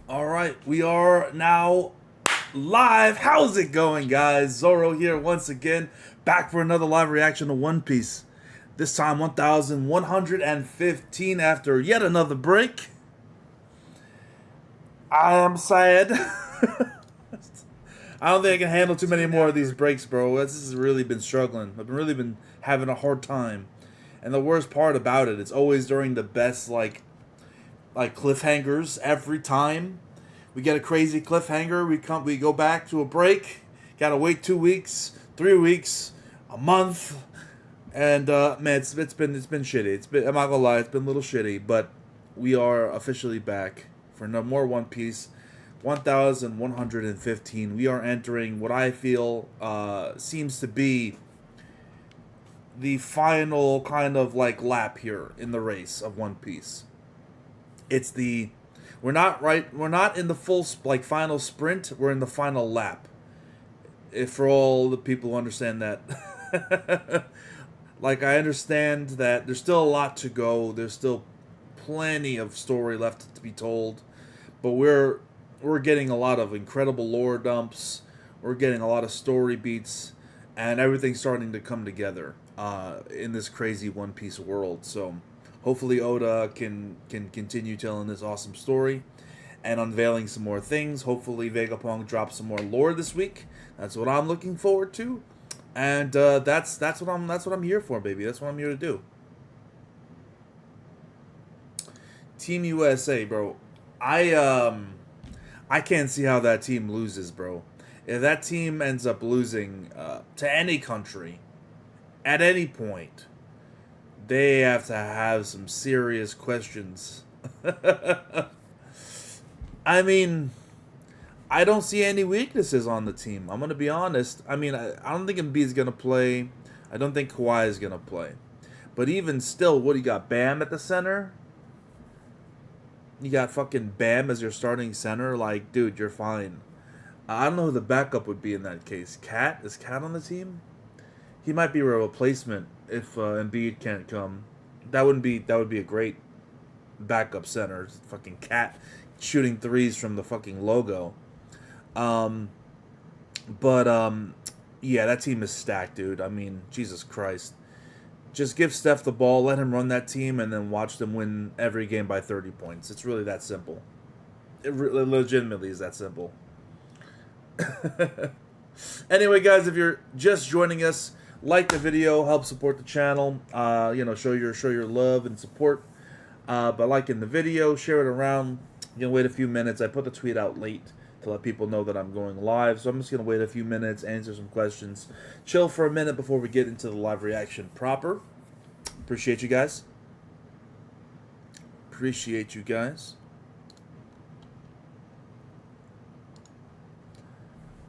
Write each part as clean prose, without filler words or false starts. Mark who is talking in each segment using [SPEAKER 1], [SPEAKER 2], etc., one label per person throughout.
[SPEAKER 1] All right, we are now live. How's it going, guys? Zoro here once again, back for another live reaction to One Piece. This time 1115 after yet another break. I am sad. I don't think I can handle too many more of these breaks, bro. This has really been struggling. I've really been having a hard time. And the worst part about it, it's always during the best like cliffhangers every time. We get a crazy cliffhanger. We go back to a break. Gotta wait 2 weeks, 3 weeks, a month, and man, it's been shitty. I'm not gonna lie, it's been a little shitty, but we are officially back for no more One Piece. 1115. We are entering what I feel seems to be the final kind of like lap here in the race of One Piece. It's the we're not right. We're not in the full like final sprint. We're in the final lap. If for all the people who understand that, like I understand that there's still a lot to go. There's still plenty of story left to be told, but we're getting a lot of incredible lore dumps. We're getting a lot of story beats, and everything's starting to come together in this crazy One Piece world. So hopefully Oda can continue telling this awesome story and unveiling some more things. Hopefully Vegapunk drops some more lore this week. That's what I'm looking forward to, and that's what I'm here for, baby. That's what I'm here to do. Team USA, bro. I can't see how that team loses, bro. If that team ends up losing to any country at any point, they have to have some serious questions. I mean, I don't see any weaknesses on the team. I'm going to be honest. I mean, I don't think Embiid is going to play. I don't think Kawhi is going to play. But even still, what do you got? Bam at the center? You got fucking Bam as your starting center? Like, dude, you're fine. I don't know who the backup would be in that case. Cat? Is Cat on the team? He might be a replacement if Embiid can't come. That would be a great backup center. Fucking Cat shooting threes from the fucking logo. Um, but yeah, that team is stacked, dude. I mean, Jesus Christ. Just give Steph the ball, let him run that team, and then watch them win every game by 30 points. It's really that simple. It legitimately is that simple. Anyway, guys, if you're just joining us, like the video, help support the channel. Show your love and support by liking the video, share it around. You can wait a few minutes. I put the tweet out late to let people know that I'm going live, so I'm just gonna wait a few minutes, answer some questions, chill for a minute before we get into the live reaction proper. Appreciate you guys. Appreciate you guys.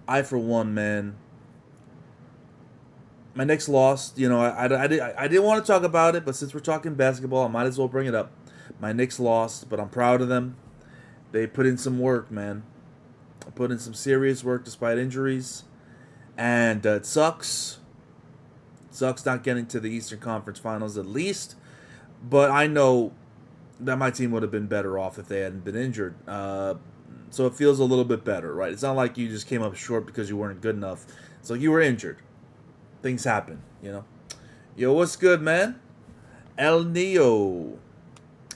[SPEAKER 1] I, for one, man, my Knicks lost. You know, I didn't want to talk about it, but since we're talking basketball, I might as well bring it up. My Knicks lost, but I'm proud of them. They put in some work, man. I put in some serious work despite injuries, and it sucks. It sucks not getting to the Eastern Conference Finals at least, but I know that my team would have been better off if they hadn't been injured. So it feels a little bit better, right? It's not like you just came up short because you weren't good enough. It's like you were injured. Things happen, you know. Yo, what's good, man? El Neo.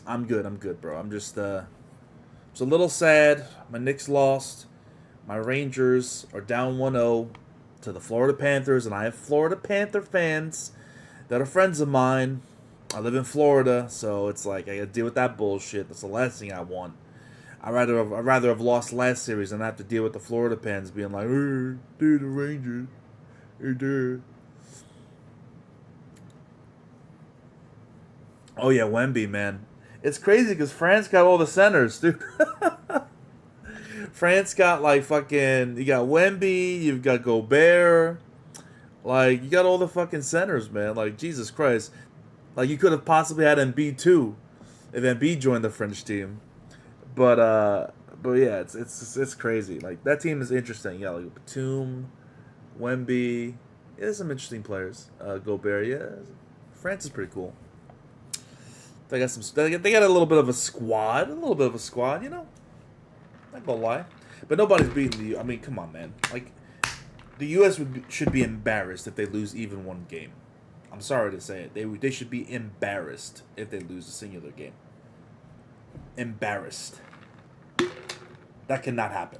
[SPEAKER 1] I'm good, bro. I'm just it's a little sad. My Knicks lost. My Rangers are down 1-0 to the Florida Panthers, and I have Florida Panther fans that are friends of mine. I live in Florida, so it's like I gotta deal with that bullshit. That's the last thing I want. I'd rather have lost last series than have to deal with the Florida fans being like, dude, the Rangers, dude. Oh yeah, Wemby, man. It's crazy because France got all the centers, dude. France got like fucking. You got Wemby, you've got Gobert. Like, you got all the fucking centers, man. Like, Jesus Christ. Like, you could have possibly had Embiid too if Embiid joined the French team. But yeah, it's crazy. Like, that team is interesting. Yeah, like Batum, Wemby. Yeah, there's some interesting players. Gobert, yeah. France is pretty cool. They got a little bit of a squad, you know. Not gonna lie, but nobody's beating the. I mean, come on, man. Like, the U.S. should be embarrassed if they lose even one game. I'm sorry to say it. They should be embarrassed if they lose a singular game. Embarrassed. That cannot happen.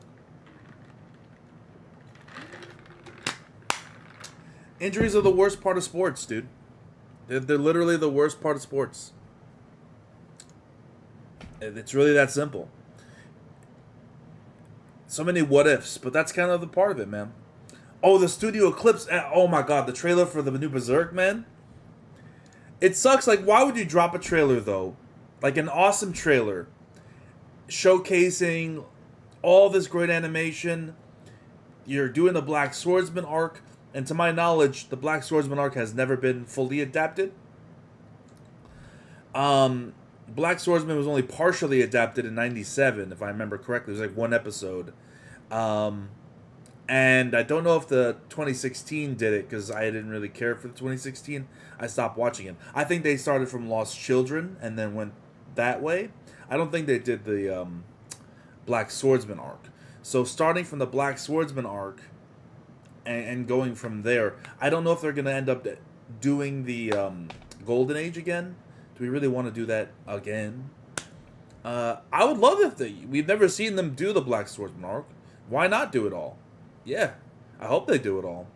[SPEAKER 1] Injuries are the worst part of sports, dude. They're literally the worst part of sports. It's really that simple. So many what ifs, but that's kind of the part of it, man. Oh, the studio eclipse. Oh my god, the trailer for the new Berserk, man. It sucks. Like, why would you drop a trailer, though? Like, an awesome trailer showcasing all this great animation. You're doing the Black Swordsman arc. And to my knowledge, the Black Swordsman arc has never been fully adapted. Black Swordsman was only partially adapted in 97, if I remember correctly. It was like one episode. And I don't know if the 2016 did it, because I didn't really care for the 2016. I stopped watching it. I think they started from Lost Children and then went that way. I don't think they did the Black Swordsman arc. So starting from the Black Swordsman arc and going from there, I don't know if they're going to end up doing the Golden Age again. Do we really want to do that again? I would love if we've never seen them do the Black Swordsman arc. Why not do it all? Yeah, I hope they do it all.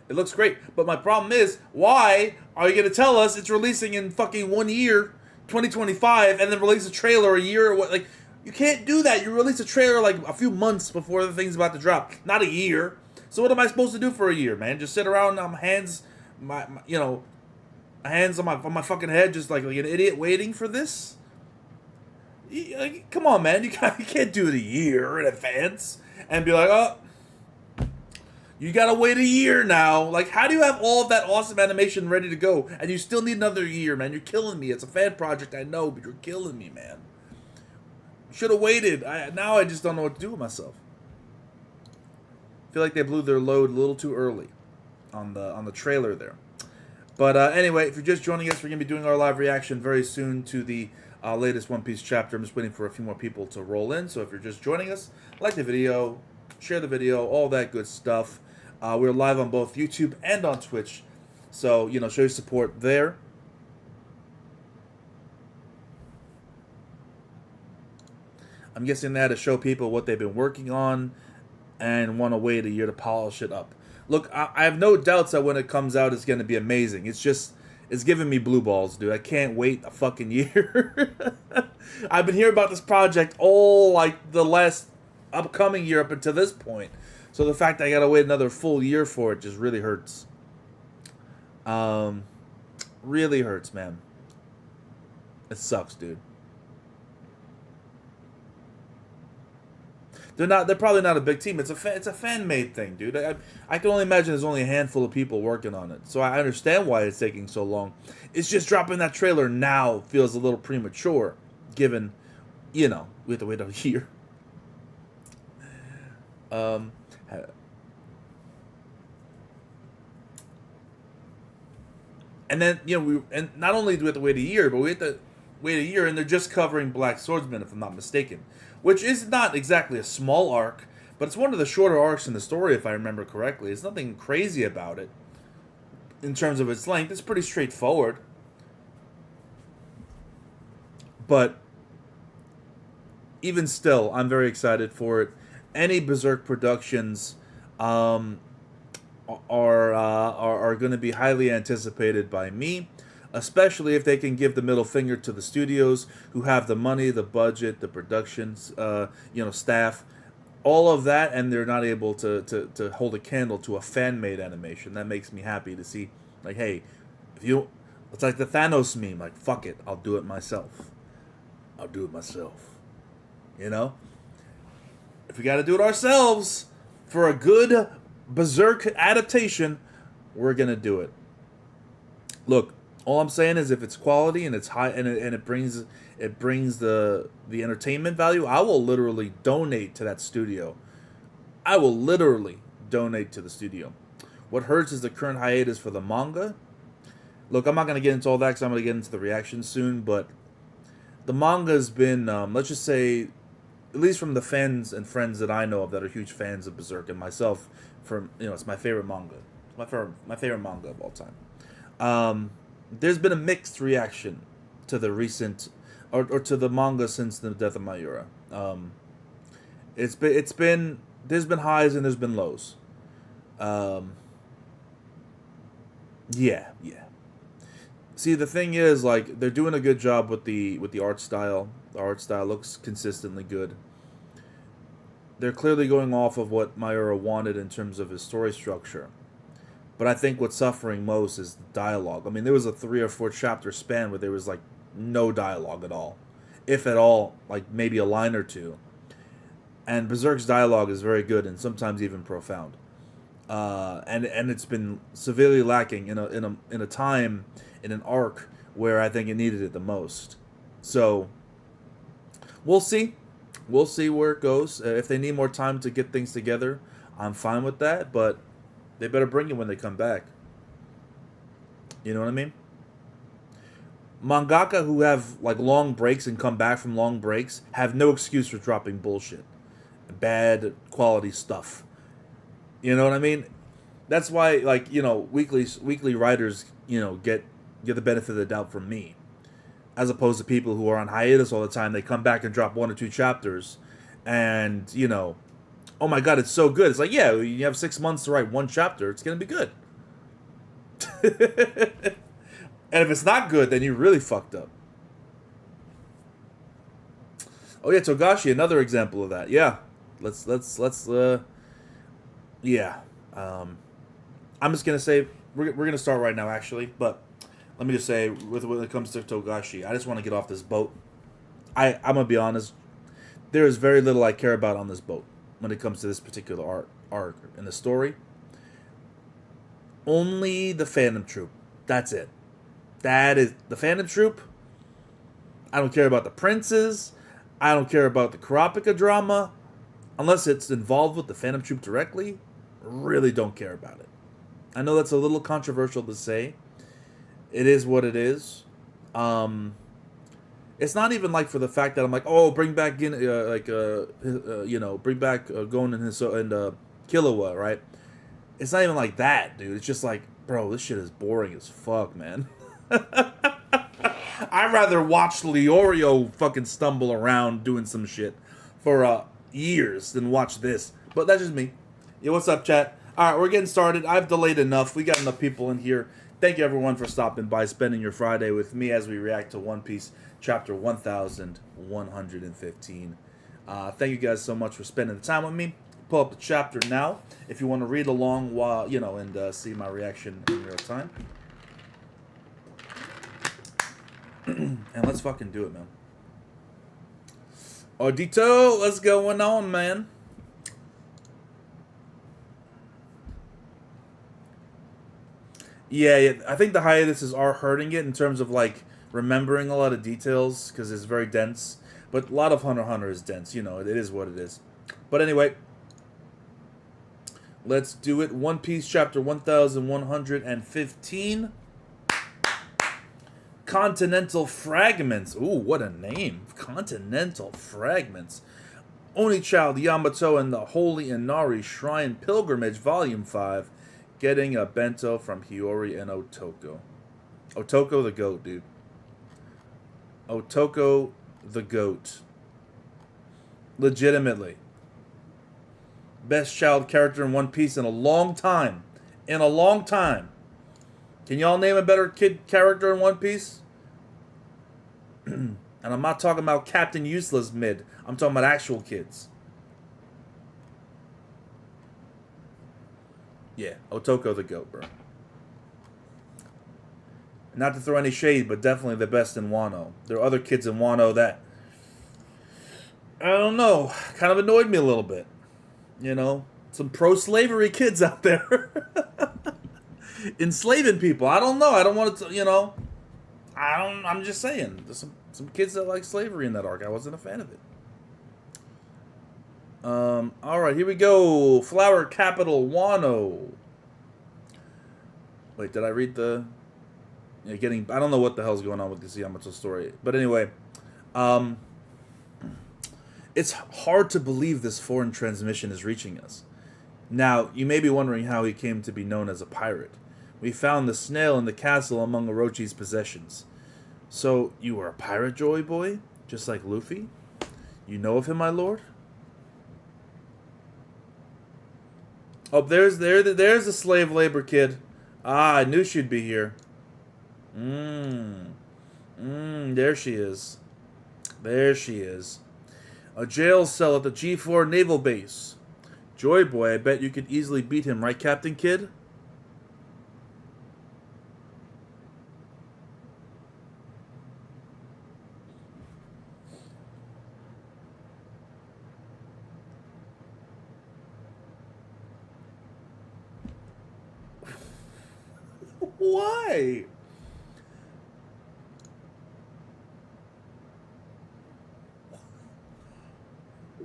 [SPEAKER 1] It looks great, but my problem is, why are you going to tell us it's releasing in fucking 1 year, 2025, and then release a trailer a year? Or what? Like, you can't do that. You release a trailer like a few months before the thing's about to drop, not a year. So what am I supposed to do for a year, man? Just sit around on hands on my fucking head, just like an idiot waiting for this? Come on, man. You can't do it a year in advance and be like, oh, you gotta wait a year now. Like, how do you have all of that awesome animation ready to go and you still need another year, man? You're killing me. It's a fan project, I know, but you're killing me, man. Should have waited. Now I just don't know what to do with myself. I feel like they blew their load a little too early on the trailer there. But anyway, if you're just joining us, we're going to be doing our live reaction very soon to the latest One Piece chapter. I'm just waiting for a few more people to roll in. So if you're just joining us, like the video, share the video, all that good stuff. We're live on both YouTube and on Twitch. So, show your support there. I'm guessing they had to show people what they've been working on and want to wait a year to polish it up. Look, I have no doubts that when it comes out, it's going to be amazing. It's giving me blue balls, dude. I can't wait a fucking year. I've been hearing about this project all, like, the last upcoming year up until this point. So the fact that I got to wait another full year for it just really hurts. Really hurts, man. It sucks, dude. They're probably not a big team. It's a fan-made thing, dude. I can only imagine there's only a handful of people working on it. So I understand why it's taking so long. It's just dropping that trailer now feels a little premature, given, we have to wait a year. And then, and not only do we have to wait a year, but we have to wait a year, and they're just covering Black Swordsman, if I'm not mistaken. Which is not exactly a small arc, but it's one of the shorter arcs in the story, if I remember correctly. There's nothing crazy about it in terms of its length. It's pretty straightforward. But even still, I'm very excited for it. Any Berserk productions are going to be highly anticipated by me. Especially if they can give the middle finger to the studios who have the money, the budget, the productions, staff, all of that, and they're not able to hold a candle to a fan-made animation. That makes me happy to see, like, hey, it's like the Thanos meme, like, fuck it, I'll do it myself. I'll do it myself. If we got to do it ourselves for a good Berserk adaptation, we're gonna do it. Look. All I'm saying is, if it's quality and it's high and it brings the entertainment value, I will literally donate to that studio. I will literally donate to the studio. What hurts is the current hiatus for the manga. Look, I'm not going to get into all that because I'm going to get into the reaction soon, but the manga's been, let's just say, at least from the fans and friends that I know of that are huge fans of Berserk, and myself, it's my favorite manga. It's my favorite manga of all time. There's been a mixed reaction to the recent, or to the manga since the death of Mayura. It's been there's been highs and there's been lows. Yeah. See, the thing is, like, they're doing a good job with the art style. The art style looks consistently good. They're clearly going off of what Mayura wanted in terms of his story structure. But I think what's suffering most is the dialogue. I mean, there was a 3 or 4 chapter span where there was, like, no dialogue at all. If at all, like, maybe a line or two. And Berserk's dialogue is very good and sometimes even profound. And it's been severely lacking in a time, in an arc where I think it needed it the most. So we'll see where it goes. If they need more time to get things together, I'm fine with that, but they better bring it when they come back. You know what I mean? Mangaka who have, like, long breaks and come back from long breaks have no excuse for dropping bullshit, bad quality stuff. You know what I mean? That's why, like, weekly writers, get the benefit of the doubt from me, as opposed to people who are on hiatus all the time. They come back and drop 1 or 2 chapters, and oh my god, it's so good. It's like, yeah, you have 6 months to write 1 chapter. It's gonna be good. And if it's not good, then you really fucked up. Oh yeah, Togashi, another example of that. Yeah, let's yeah. I'm just gonna say we're gonna start right now, actually. But let me just say, when it comes to Togashi, I just want to get off this boat. I'm gonna be honest. There is very little I care about on this boat when it comes to this particular arc in the story. Only the Phantom Troop. That's it. That is the Phantom Troop. I don't care about the princes. I don't care about the Kurapika drama. Unless it's involved with the Phantom Troop directly, really don't care about it. I know that's a little controversial to say. It is what it is. It's not even like for the fact that I'm like, oh, bring back bring back Gon and Killua, right? It's not even like that, dude. It's just like, bro, this shit is boring as fuck, man. I'd rather watch Leorio fucking stumble around doing some shit for years than watch this. But that's just me. Yeah, what's up, chat? Alright, we're getting started. I've delayed enough. We got enough people in here. Thank you, everyone, for stopping by, spending your Friday with me as we react to One Piece Chapter 1115. Thank you guys so much for spending the time with me. Pull up the chapter now if you want to read along while, and see my reaction in real time. And let's fucking do it, man. Odito, what's going on, man? Yeah, I think the hiatuses are hurting it in terms of, like, remembering a lot of details, because it's very dense. But a lot of Hunter x Hunter is dense, it is what it is. But anyway, let's do it. One Piece Chapter 1115. Continental Fragments. Ooh, what a name. Continental Fragments. Only Child Yamato and the Holy Inari Shrine Pilgrimage, Volume 5. Getting a bento from Hiyori and Otoko. Otoko the goat, dude. Otoko the goat. Legitimately. Best child character in One Piece in a long time. In a long time. Can y'all name a better kid character in One Piece? And I'm not talking about Captain Useless mid. I'm talking about actual kids. Yeah, Otoko the goat, bro. Not to throw any shade, but definitely the best in Wano. There are other kids in Wano that, I don't know, kind of annoyed me a little bit. Some pro-slavery kids out there. Enslaving people. I don't know. I don't want to, I'm just saying. There's some kids that like slavery in that arc. I wasn't a fan of it. Alright, here we go. Flower Capital Wano. Wait, did I read the... I don't know what the hell's going on with this Yamato story. But anyway, It's hard to believe this foreign transmission is reaching us. Now, you may be wondering how he came to be known as a pirate. We found the snail in the castle among Orochi's possessions. So, you were a pirate, Joy Boy? Just like Luffy? You know of him, my lord? Oh, there's the slave labor kid. Ah, I knew she'd be here. There she is. There she is. A jail cell at the G4 Naval Base. Joy Boy, I bet you could easily beat him, right, Captain Kidd? Why?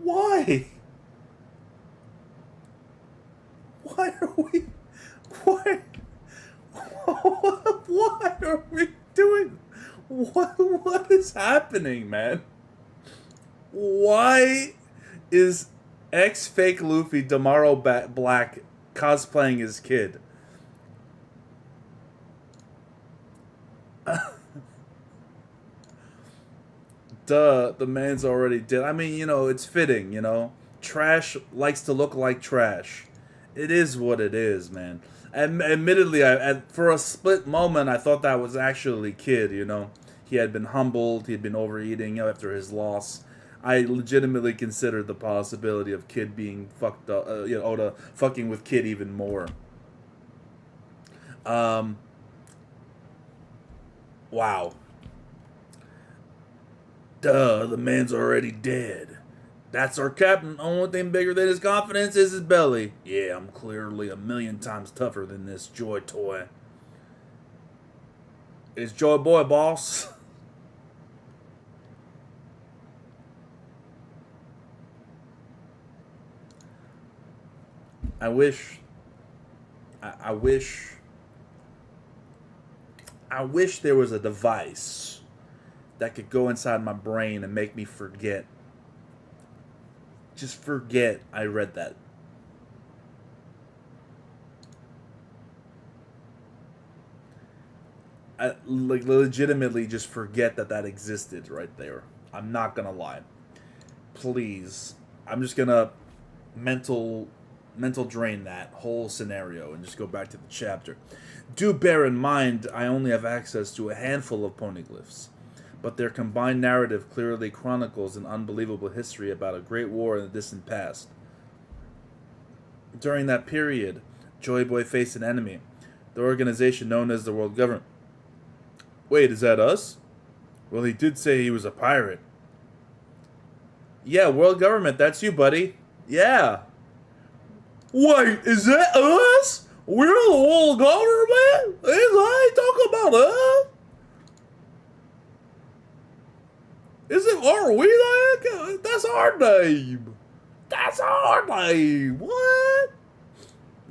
[SPEAKER 1] Why? Why are we... Why? Why are we doing... What is happening, man? Why is ex-fake Luffy Damaro Black cosplaying his kid? Duh, the man's already dead. I mean, you know, it's fitting, you know. Trash likes to look like trash. It is what it is, man. And admittedly, for a split moment, I thought that was actually Kid, you know. He had been humbled, he had been overeating after his loss. I legitimately considered the possibility of Kid being fucked up, Oda fucking with Kid even more. Wow. Duh, the man's already dead. That's our captain. Only thing bigger than his confidence is his belly. Yeah, I'm clearly 1,000,000 times tougher than this Joy Toy. It's Joy Boy, boss. I wish there was a device that could go inside my brain and make me forget. Just forget I read that. I legitimately just forget that existed right there. I'm not gonna lie. Please. I'm just gonna mental drain that whole scenario and just go back to the chapter. Do bear in mind I only have access to a handful of poneglyphs, but their combined narrative clearly chronicles an unbelievable history about a great war in the distant past. During that period, Joy Boy faced an enemy, the organization known as the World Government. Wait, is that us? Well, he did say he was a pirate. Yeah, World Government, that's you, buddy. Yeah. Wait, is that us? We're the World Government? Is I talking about us? Are we that? That's our name. That's our name. What?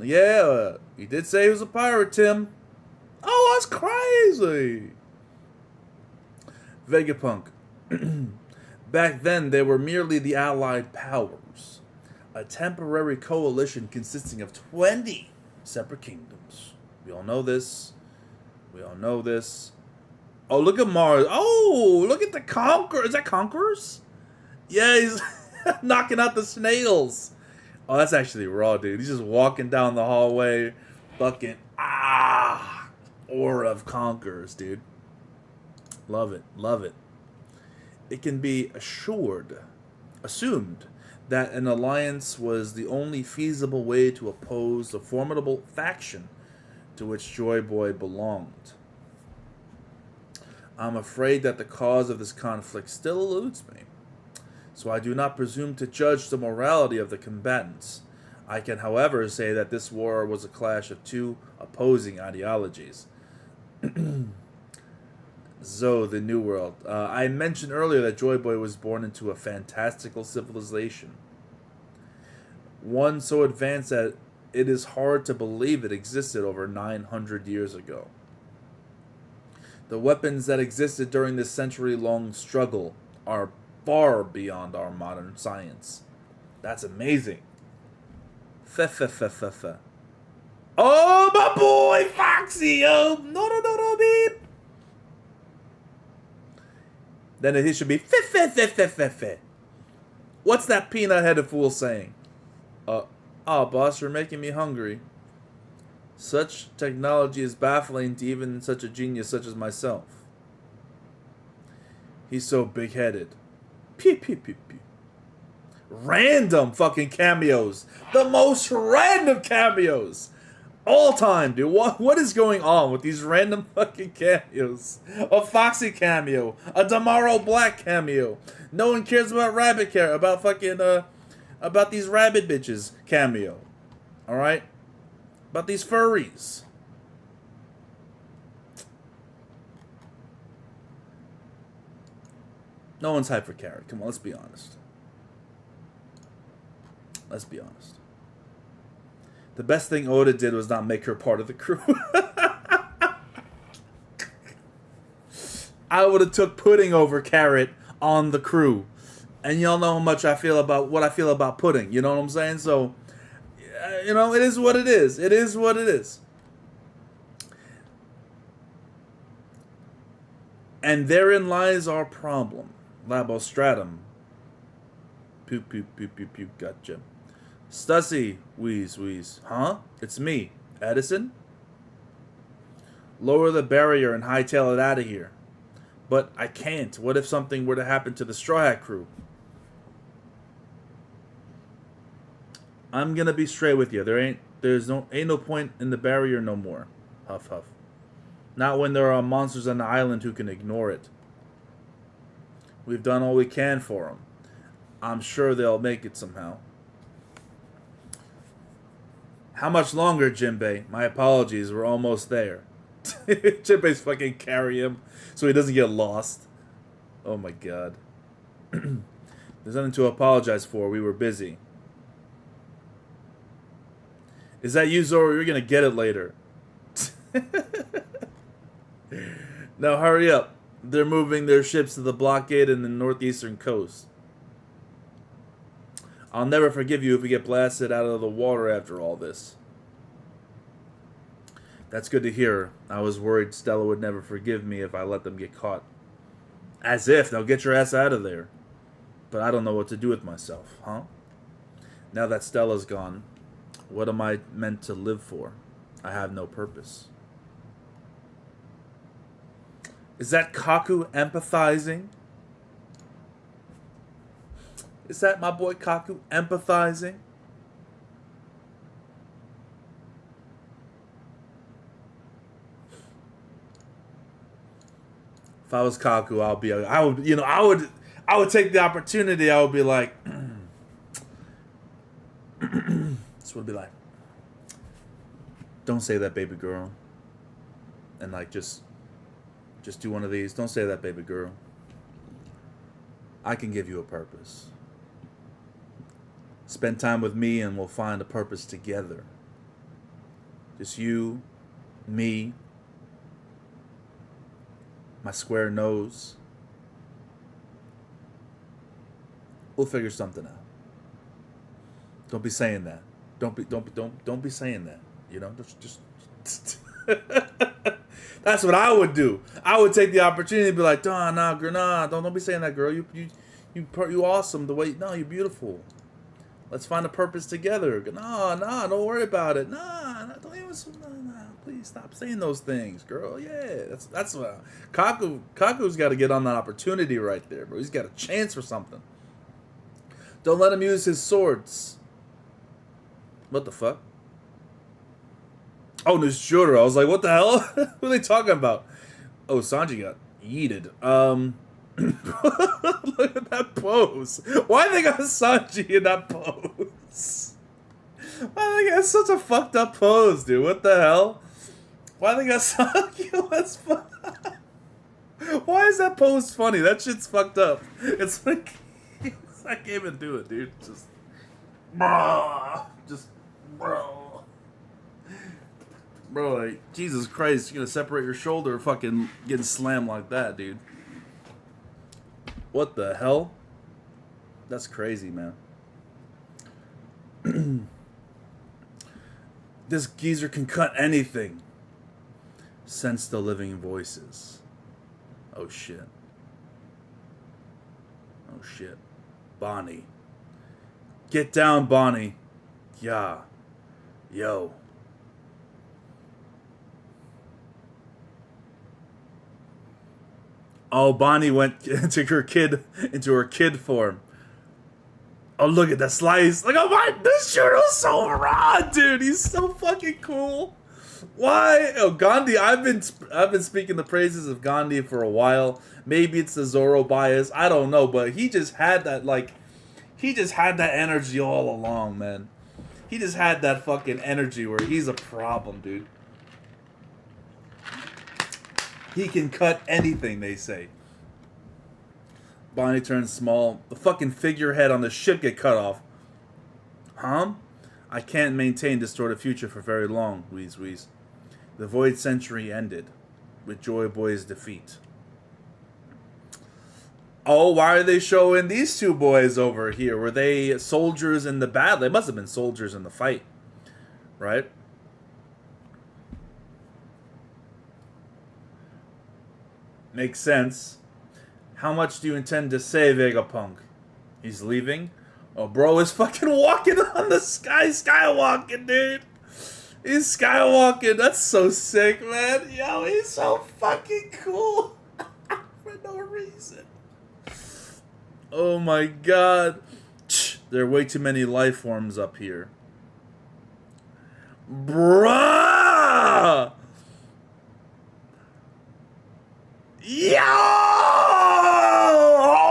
[SPEAKER 1] Yeah, he did say he was a pirate, Tim. Oh, that's crazy. Vegapunk. Back then, they were merely the Allied powers, a temporary coalition consisting of 20 separate kingdoms. We all know this. We all know this. Oh, look at Mars. Oh, look at the Conqueror. Is that Conquerors? Yeah, he's knocking out the snails. Oh, that's actually raw, dude. He's just walking down the hallway. Fucking, aura of Conquerors, dude. Love it. Love it. It can be assumed, that an alliance was the only feasible way to oppose the formidable faction to which Joy Boy belonged. I'm afraid that the cause of this conflict still eludes me, so I do not presume to judge the morality of the combatants. I can, however, say that this war was a clash of two opposing ideologies. Zo, the New World. I mentioned earlier that Joy Boy was born into a fantastical civilization. One so advanced that it is hard to believe it existed over 900 years ago. The weapons that existed during this century-long struggle are far beyond our modern science. That's amazing. Fe. Oh, my boy, Foxy, yo. No, beep. Then it should be fe. What's that peanut-headed fool saying? Boss, you're making me hungry. Such technology is baffling to even such a genius such as myself. He's so big-headed. Pew. Random fucking cameos. The most random cameos. All time, dude. What is going on with these random fucking cameos? A Foxy cameo. A Damaro Black cameo. No one cares about Rabbit care. About fucking, about these rabbit bitches cameo. Alright? About these furries. No one's hyped for Carrot. Come on, let's be honest. Let's be honest. The best thing Oda did was not make her part of the crew. I would have took Pudding over Carrot on the crew. And y'all know how much I feel about what I feel about Pudding. You know what I'm saying? So, you know, it is what it is. It is what it is. And therein lies our problem. Labostratum. Pew, gotcha. Stussy, wheeze. Huh? It's me, Edison? Lower the barrier and hightail it out of here. But I can't. What if something were to happen to the Straw Hat crew? I'm gonna be straight with you. There's no point in the barrier no more. Huff. Not when there are monsters on the island who can ignore it. We've done all we can for them. I'm sure they'll make it somehow. How much longer, Jinbei? My apologies, we're almost there. Jinbei's fucking carry him so he doesn't get lost. Oh my god. There's nothing to apologize for, we were busy. Is that you, Zoro? You're gonna get it later. Now hurry up. They're moving their ships to the blockade in the northeastern coast. I'll never forgive you if we get blasted out of the water after all this. That's good to hear. I was worried Stella would never forgive me if I let them get caught. As if. Now get your ass out of there. But I don't know what to do with myself, huh? Now that Stella's gone, what am I meant to live for? I have no purpose. Is that Kaku empathizing? Is that my boy Kaku empathizing? If I was Kaku, I would take the opportunity. I would be like, this would be like, don't say that, baby girl, and like just do one of these. Don't say that, baby girl. I can give you a purpose. Spend time with me and we'll find a purpose together. Just you, me, my square nose. We'll figure something out. Don't be saying that. Don't be saying that. You know, just That's what I would do. I would take the opportunity to be like, girl, don't be saying that, girl. You awesome the way. No, you're beautiful. Let's find a purpose together. Don't worry about it. Don't even. Please stop saying those things, girl. Yeah, that's what Kaku's got to get on that opportunity right there, bro. He's got a chance for something. Don't let him use his swords. What the fuck? Oh, Nishura. I was like, what the hell? Who are they talking about? Oh, Sanji got yeeted. Look at that pose. Why they got Sanji in that pose? Why they got such a fucked up pose, dude? What the hell? Why they got Sanji? What's Why is that pose funny? That shit's fucked up. It's like I can't even do it, dude. Bro, like, Jesus Christ, you're gonna separate your shoulder fucking getting slammed like that, dude. What the hell? That's crazy, man. This geezer can cut anything. Sense the living voices. Oh shit. Oh shit. Bonnie. Get down, Bonnie. Yeah. Yo. Oh, Bonnie went into her kid form. Oh, look at the slice. Like, oh my, this shooter's so raw, dude. He's so fucking cool. Why? Oh, Gandhi. I've been speaking the praises of Gandhi for a while. Maybe it's the Zoro bias. I don't know, but he just had that energy all along, man. He just had that fucking energy where he's a problem, dude. He can cut anything, they say. Bonnie turns small. The fucking figurehead on the ship get cut off. Huh? I can't maintain distorted future for very long, wheeze wheeze. The Void Century ended with Joy Boy's defeat. Oh, why are they showing these two boys over here? Were they soldiers in the battle? They must have been soldiers in the fight, right? Makes sense. How much do you intend to say, Vegapunk? He's leaving? Oh, bro is fucking walking on the sky, skywalking, dude. He's skywalking. That's so sick, man. Yo, he's so fucking cool. For no reason. Oh my god. There are way too many life forms up here. Bruh! Yo!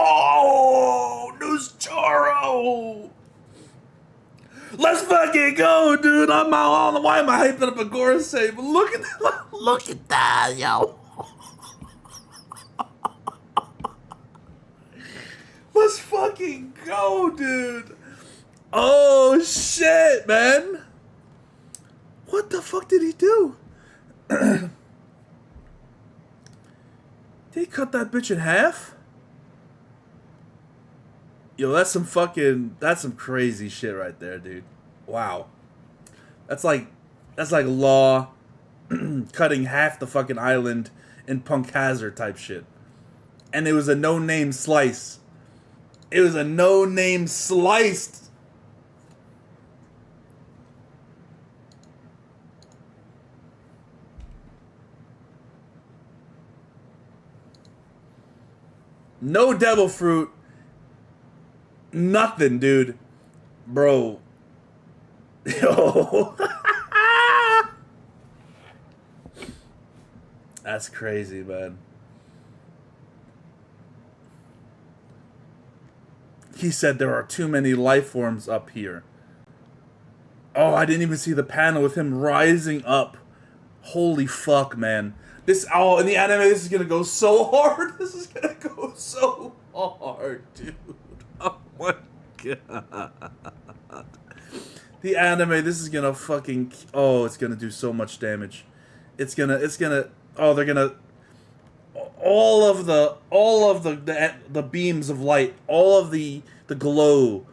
[SPEAKER 1] Oh, News Choro! Let's fucking go, dude! I'm out on the why am I hyping up a Gorosei? But look at that! Look at that, yo! Let's fucking go, dude! Oh shit, man! What the fuck did he do? They cut that bitch in half? Yo, that's some crazy shit right there, dude. Wow. That's like Law cutting half the fucking island in Punk Hazard type shit. And it was a no-name slice. It was a no-name sliced. No devil fruit. Nothing, dude. Bro. Yo. That's crazy, man. He said there are too many life forms up here. Oh, I didn't even see the panel with him rising up. Holy fuck, man. In the anime, this is gonna go so hard. This is gonna go so hard, dude. Oh my god. The anime, this is gonna fucking... Oh, it's gonna do so much damage. It's gonna... Oh, they're gonna... All of the beams of light, all of the glow,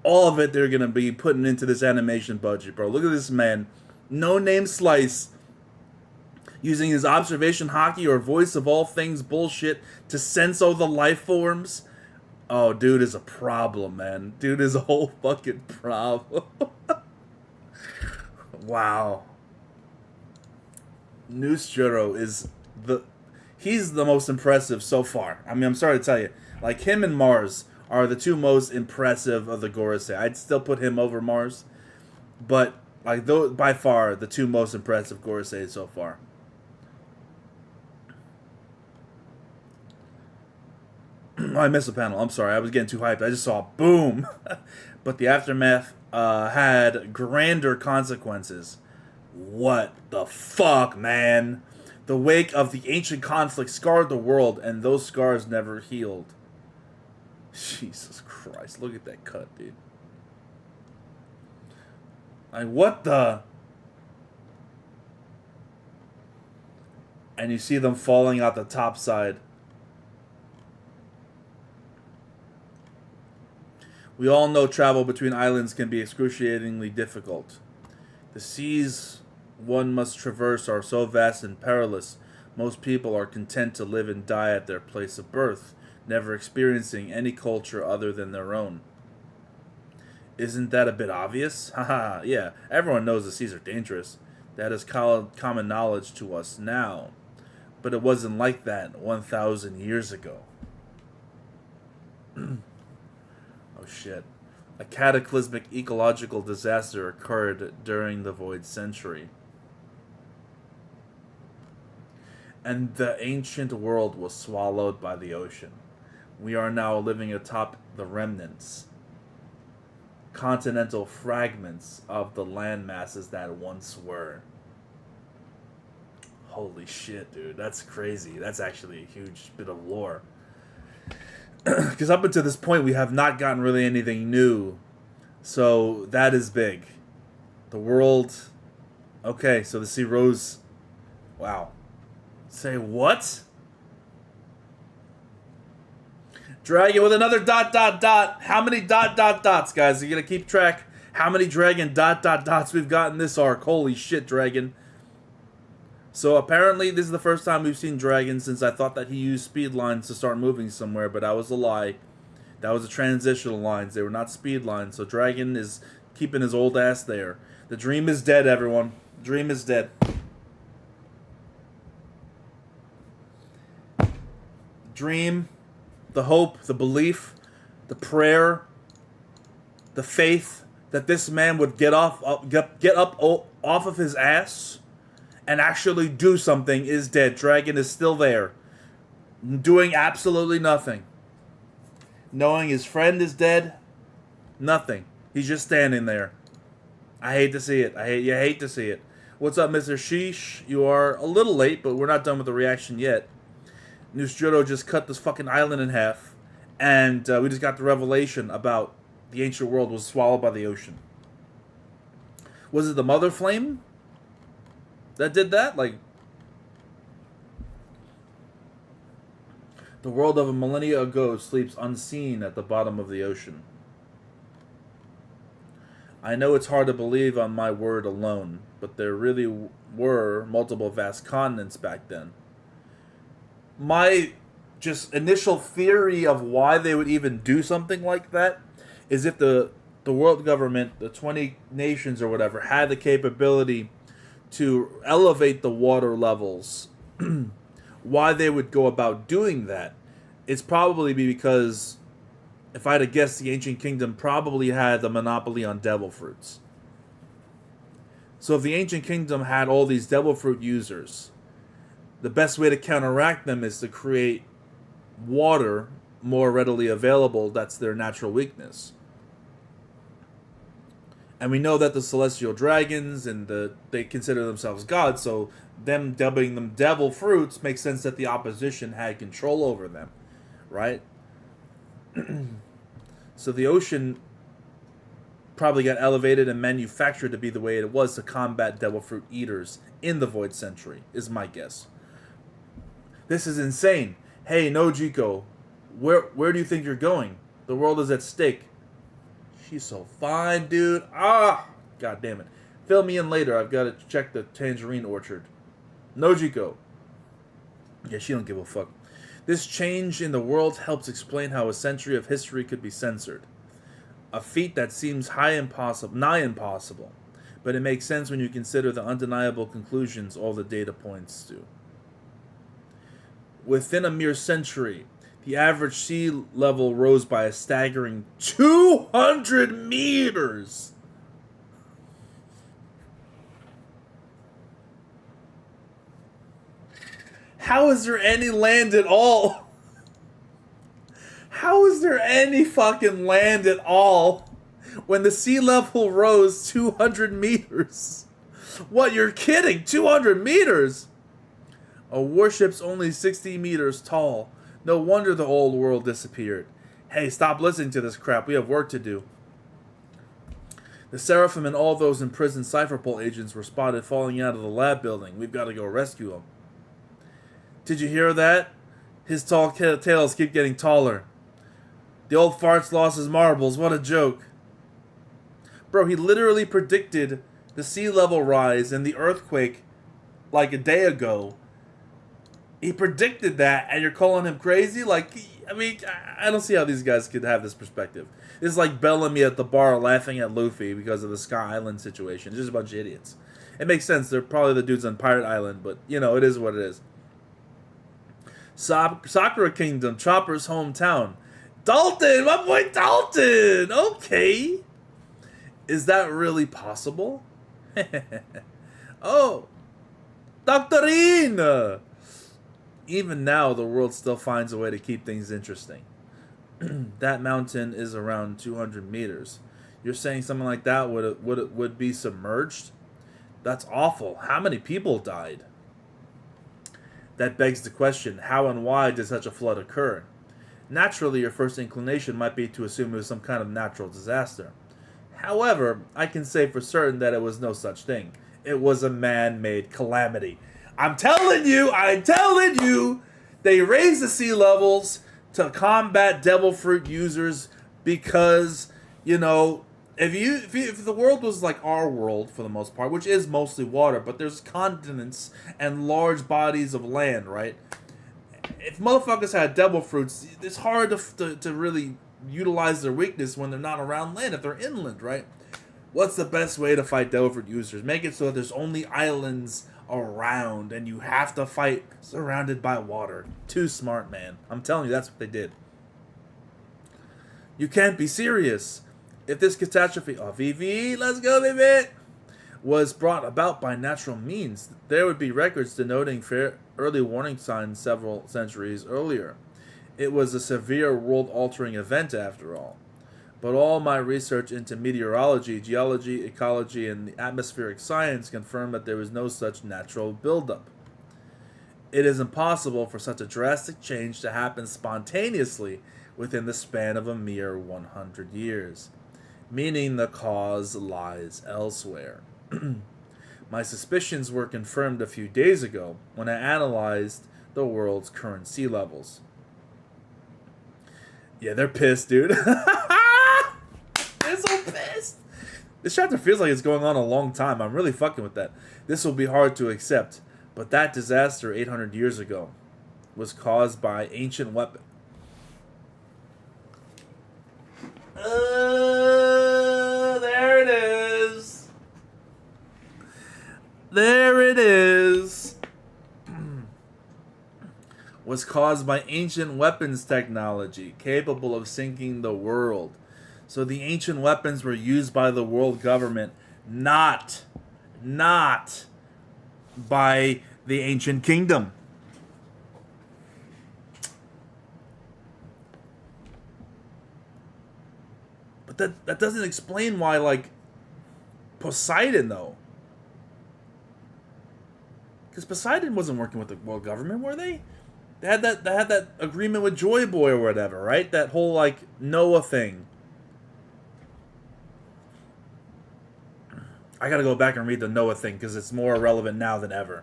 [SPEAKER 1] all of it they're gonna be putting into this animation budget, bro. Look at this man. No name slice. Using his observation hockey or voice of all things bullshit to sense all the life forms. Oh, dude is a problem, man. Dude is a whole fucking problem. Wow. Nusjuro is he's the most impressive so far. I mean, I'm sorry to tell you. Like, him and Mars are the two most impressive of the Gorosei. I'd still put him over Mars. But, like, by far, the two most impressive Gorosei so far. I missed the panel. I'm sorry. I was getting too hyped. I just saw boom. But the aftermath had grander consequences. What the fuck, man? The wake of the ancient conflict scarred the world, and those scars never healed. Jesus Christ. Look at that cut, dude. Like, what the... And you see them falling out the top side. We all know travel between islands can be excruciatingly difficult. The seas one must traverse are so vast and perilous, most people are content to live and die at their place of birth, never experiencing any culture other than their own. Isn't that a bit obvious? Haha, yeah, everyone knows the seas are dangerous. That is common knowledge to us now. But it wasn't like that 1,000 years ago. Oh shit. A cataclysmic ecological disaster occurred during the Void Century. And the ancient world was swallowed by the ocean. We are now living atop the remnants, continental fragments of the land masses that once were. Holy shit, dude. That's crazy. That's actually a huge bit of lore. Because up until this point, we have not gotten really anything new. So, that is big. The world... Okay, so the sea rose... Wow. Say what? Dragon with another ... How many ... guys? Are you going to keep track how many dragon ... we've got in this arc? Holy shit, dragon. So apparently this is the first time we've seen Dragon since I thought that he used speed lines to start moving somewhere, but that was a lie. That was the transitional lines. They were not speed lines. So Dragon is keeping his old ass there. The dream is dead, everyone. Dream is dead. Dream, the hope, the belief, the prayer, the faith that this man would get up off of his ass and actually do something is dead. Dragon is still there, doing absolutely nothing. Knowing his friend is dead, nothing. He's just standing there. I hate to see it. You hate to see it. What's up, Mr. Sheesh? You are a little late, but we're not done with the reaction yet. Nusjuro just cut this fucking island in half, and we just got the revelation about the ancient world was swallowed by the ocean. Was it the Mother Flame that did that? Like, the world of a millennia ago sleeps unseen at the bottom of the ocean. I know it's hard to believe on my word alone, but there really were multiple vast continents back then. My just initial theory of why they would even do something like that is if the world government, the 20 nations or whatever, had the capability to elevate the water levels. Why they would go about doing that, it's probably because, if I had to guess, the ancient kingdom probably had the monopoly on devil fruits. So if the ancient kingdom had all these devil fruit users, the best way to counteract them is to create water more readily available. That's their natural weakness. And we know that the celestial dragons and they consider themselves gods, so them dubbing them devil fruits makes sense that the opposition had control over them, right? So the ocean probably got elevated and manufactured to be the way it was to combat devil fruit eaters in the Void Century, is my guess. This is insane. Hey, Nojiko, where do you think you're going? The world is at stake. She's so fine, dude. Ah! God damn it. Fill me in later. I've got to check the tangerine orchard. Nojiko. Yeah, she don't give a fuck. This change in the world helps explain how a century of history could be censored. A feat that seems nigh impossible. But it makes sense when you consider the undeniable conclusions all the data points to. Within a mere century, the average sea level rose by a staggering 200 meters. How is there any land at all? How is there any fucking land at all when the sea level rose 200 meters? What, you're kidding? 200 meters? A warship's only 60 meters tall. No wonder the old world disappeared. Hey, stop listening to this crap. We have work to do. The Seraphim and all those imprisoned Cypherpole agents were spotted falling out of the lab building. We've got to go rescue them. Did you hear that? His tall tails keep getting taller. The old farts lost his marbles. What a joke. Bro, he literally predicted the sea level rise and the earthquake like a day ago. He predicted that, and you're calling him crazy? Like, I mean, I don't see how these guys could have this perspective. It's like Bellamy at the bar laughing at Luffy because of the Sky Island situation. It's just a bunch of idiots. It makes sense. They're probably the dudes on Pirate Island, but, you know, it is what it is. Sakura Kingdom, Chopper's hometown. Dalton! My boy Dalton! Okay. Is that really possible? Oh. Doctorine! Even now, the world still finds a way to keep things interesting. That mountain is around 200 meters. You're saying something like that would be submerged? That's awful. How many people died? That begs the question, how and why did such a flood occur? Naturally, your first inclination might be to assume it was some kind of natural disaster. However, I can say for certain that it was no such thing. It was a man-made calamity. I'm telling you, they raised the sea levels to combat devil fruit users because, you know, if the world was like our world for the most part, which is mostly water, but there's continents and large bodies of land, right? If motherfuckers had devil fruits, it's hard to really utilize their weakness when they're not around land, if they're inland, right? What's the best way to fight devil fruit users? Make it so that there's only islands around and you have to fight surrounded by water. Too smart, man. I'm telling you, that's what they did. You can't be serious. If this catastrophe, VV, let's go, baby, was brought about by natural means, there would be records denoting early warning signs several centuries earlier. It was a severe world-altering event, after all. But all my research into meteorology, geology, ecology, and the atmospheric science confirmed that there was no such natural buildup. It is impossible for such a drastic change to happen spontaneously within the span of a mere 100 years, meaning the cause lies elsewhere. My suspicions were confirmed a few days ago when I analyzed the world's current sea levels. Yeah, they're pissed, dude. They're so pissed. This chapter feels like it's going on a long time. I'm really fucking with that. This will be hard to accept, but that disaster 800 years ago was caused by ancient weapon. There it is. There it is. Was caused by ancient weapons technology capable of sinking the world. So the ancient weapons were used by the world government, not by the ancient kingdom. But that doesn't explain why, like, Poseidon, though. Because Poseidon wasn't working with the world government, were they? They had that agreement with Joy Boy or whatever, right? That whole, like, Noah thing. I gotta go back and read the Noah thing because it's more relevant now than ever.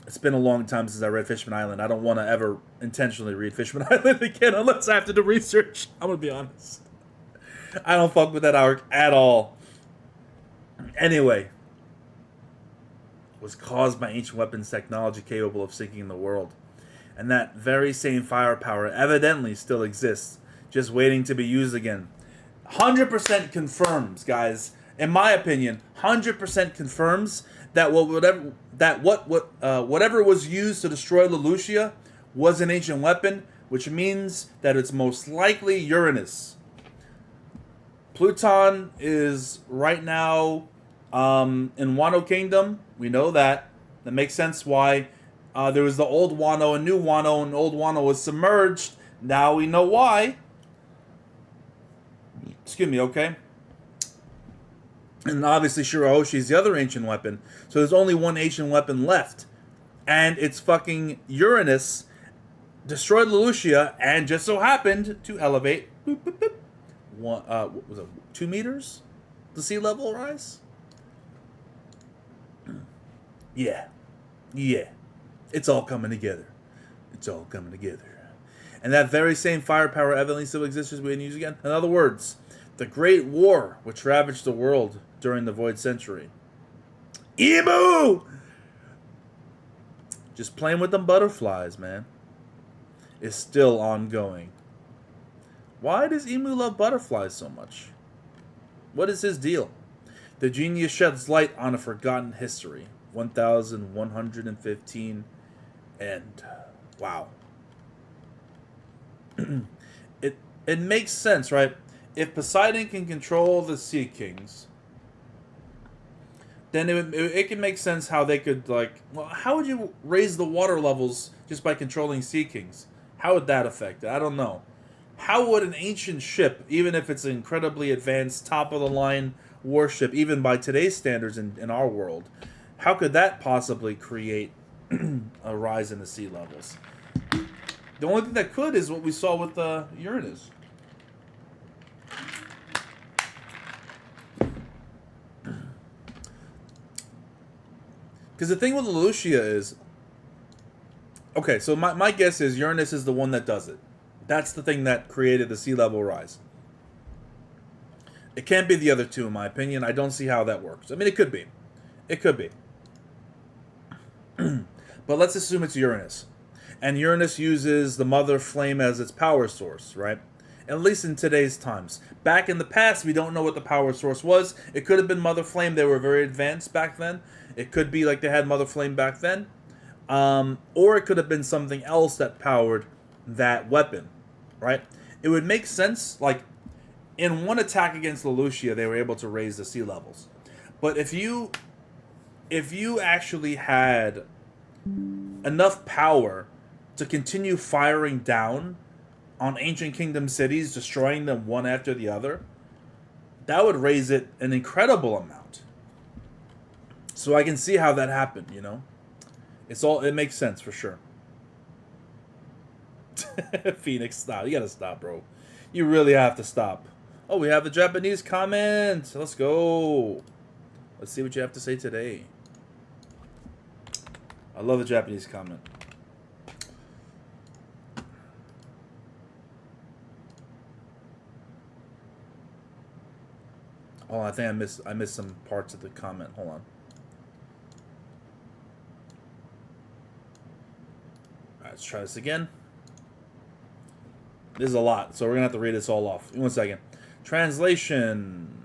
[SPEAKER 1] It's been a long time since I read Fishman Island. I don't want to ever intentionally read Fishman Island again unless I have to do research. I'm gonna be honest. I don't fuck with that arc at all. Anyway. Was caused by ancient weapons technology capable of sinking the world. And that very same firepower evidently still exists, just waiting to be used again. 100% confirms, guys. In my opinion, 100% confirms that whatever was used to destroy Lelouchia was an ancient weapon, which means that it's most likely Uranus. Pluton is right now in Wano Kingdom. We know that. That makes sense why there was the old Wano and new Wano, and old Wano was submerged. Now we know why. Excuse me, okay? And obviously Shirahoshi is the other ancient weapon. So there's only one ancient weapon left. And it's fucking Uranus destroyed Lelouchia and just so happened to elevate what was it, 2 meters? The sea level rise? Yeah. It's all coming together. And that very same firepower evidently still exists as we use again. In other words, the Great War, which ravaged the world during the Void Century. Emu! Just playing with them butterflies, man. Is still ongoing. Why does Emu love butterflies so much? What is his deal? The genius sheds light on a forgotten history. 1115 end. Wow. It makes sense, right? If Poseidon can control the Sea Kings, then it can make sense how they could, like... Well, how would you raise the water levels just by controlling Sea Kings? How would that affect it? I don't know. How would an ancient ship, even if it's an incredibly advanced, top-of-the-line warship, even by today's standards in our world, how could that possibly create a rise in the sea levels? The only thing that could is what we saw with Uranus. Because the thing with Lucia is... Okay, so my guess is Uranus is the one that does it. That's the thing that created the sea level rise. It can't be the other two, in my opinion. I don't see how that works. I mean, it could be. It could be. But let's assume it's Uranus. And Uranus uses the mother flame as its power source, right? At least in today's times. Back in the past, we don't know what the power source was. It could have been mother flame. They were very advanced back then. It could be like they had mother flame back then. Or it could have been something else that powered that weapon, right? It would make sense, like, in one attack against Lelouchia, they were able to raise the sea levels. But if you actually had enough power to continue firing down on ancient kingdom cities, destroying them one after the other, that would raise it an incredible amount. So I can see how that happened, you know? It makes sense for sure. Phoenix, stop. You gotta stop, bro. You really have to stop. Oh, we have a Japanese comment. Let's go. Let's see what you have to say today. I love the Japanese comment. Oh, I think I missed some parts of the comment. Hold on. All right, let's try this again. This is a lot, so we're gonna have to read this all off. 1 second. Translation.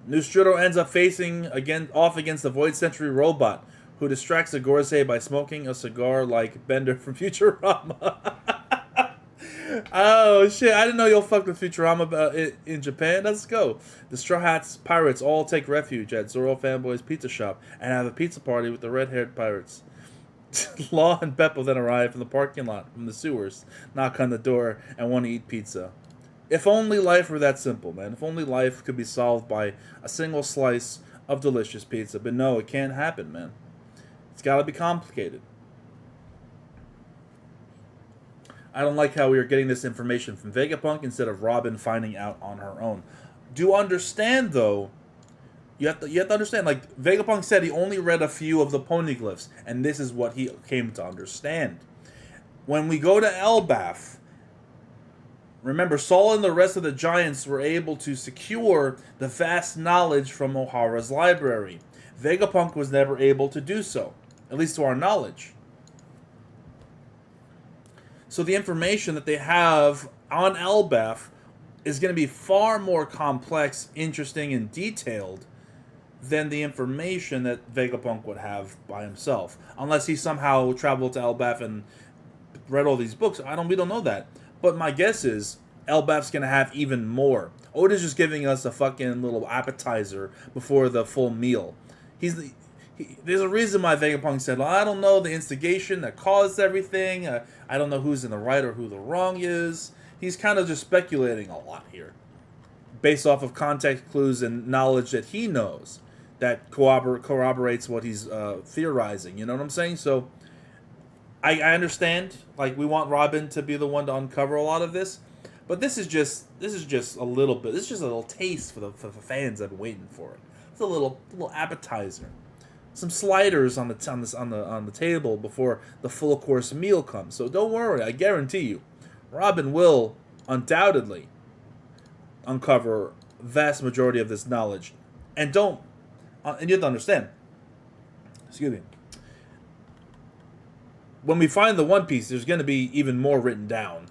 [SPEAKER 1] Nostromo ends up facing off against the Void Century robot, who distracts Agorze by smoking a cigar like Bender from Futurama. Oh shit! I didn't know y'all fucked with Futurama in Japan. Let's go. The Straw Hats pirates all take refuge at Zoro Fanboy's pizza shop and have a pizza party with the red-haired pirates. Law and Beppo then arrive from the parking lot from the sewers, knock on the door, and want to eat pizza. If only life were that simple, man. If only life could be solved by a single slice of delicious pizza. But no, it can't happen, man. It's got to be complicated. I don't like how we are getting this information from Vegapunk instead of Robin finding out on her own. Do understand, though, you have to understand, like, Vegapunk said he only read a few of the poneglyphs, and this is what he came to understand. When we go to Elbaf, remember, Saul and the rest of the giants were able to secure the vast knowledge from O'Hara's library. Vegapunk was never able to do so, at least to our knowledge. So the information that they have on Elbaf is going to be far more complex, interesting, and detailed than the information that Vegapunk would have by himself. Unless he somehow traveled to Elbaf and read all these books. We don't know that. But my guess is Elbaf's going to have even more. Oda's just giving us a fucking little appetizer before the full meal. There's a reason why Vegapunk said, well, I don't know the instigation that caused everything. I don't know who's in the right or who the wrong is. He's kind of just speculating a lot here. Based off of context clues and knowledge that he knows that corroborates what he's theorizing. You know what I'm saying? So I understand. Like, we want Robin to be the one to uncover a lot of this. But this is just a little bit. This is just a little taste for the fans that have been waiting for it. It's a little appetizer. Some sliders on the table before the full course meal comes. So don't worry, I guarantee you, Robin will undoubtedly uncover vast majority of this knowledge, and don't and you have to understand. Excuse me. When we find the One Piece, there's going to be even more written down.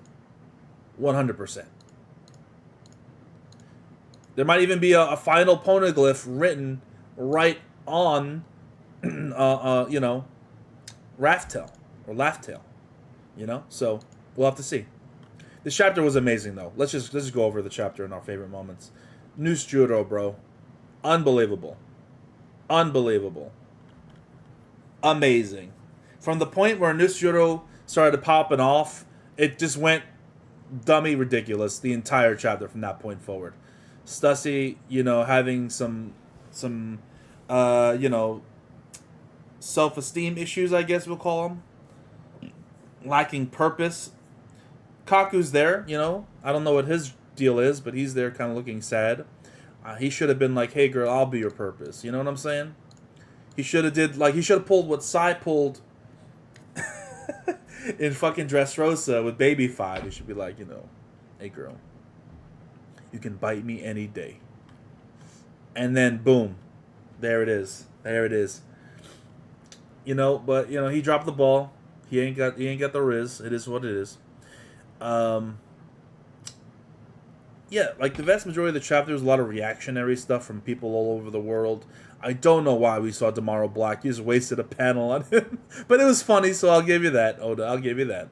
[SPEAKER 1] 100%. There might even be a final poneglyph written right on, Raftail or Laugh-Tail. So we'll have to see. This chapter was amazing, though. Let's just go over the chapter in our favorite moments. Noose Juro, bro, unbelievable, amazing. From the point where Noose Juro started popping off, it just went dummy ridiculous the entire chapter from that point forward. Stussy, having some self-esteem issues, I guess we'll call them. Lacking purpose. Kaku's there, I don't know what his deal is, but he's there kind of looking sad. He should have been like, hey girl, I'll be your purpose. You know what I'm saying? He should have pulled what Sai pulled in fucking Dressrosa with Baby 5. He should be like, hey girl, you can bite me any day. And then boom, there it is. But he dropped the ball. He ain't got the Riz. It is what it is. Yeah, like the vast majority of the chapter, there's a lot of reactionary stuff from people all over the world. I don't know why we saw Tomorrow Black. You just wasted a panel on him. But it was funny, so I'll give you that, Oda. I'll give you that.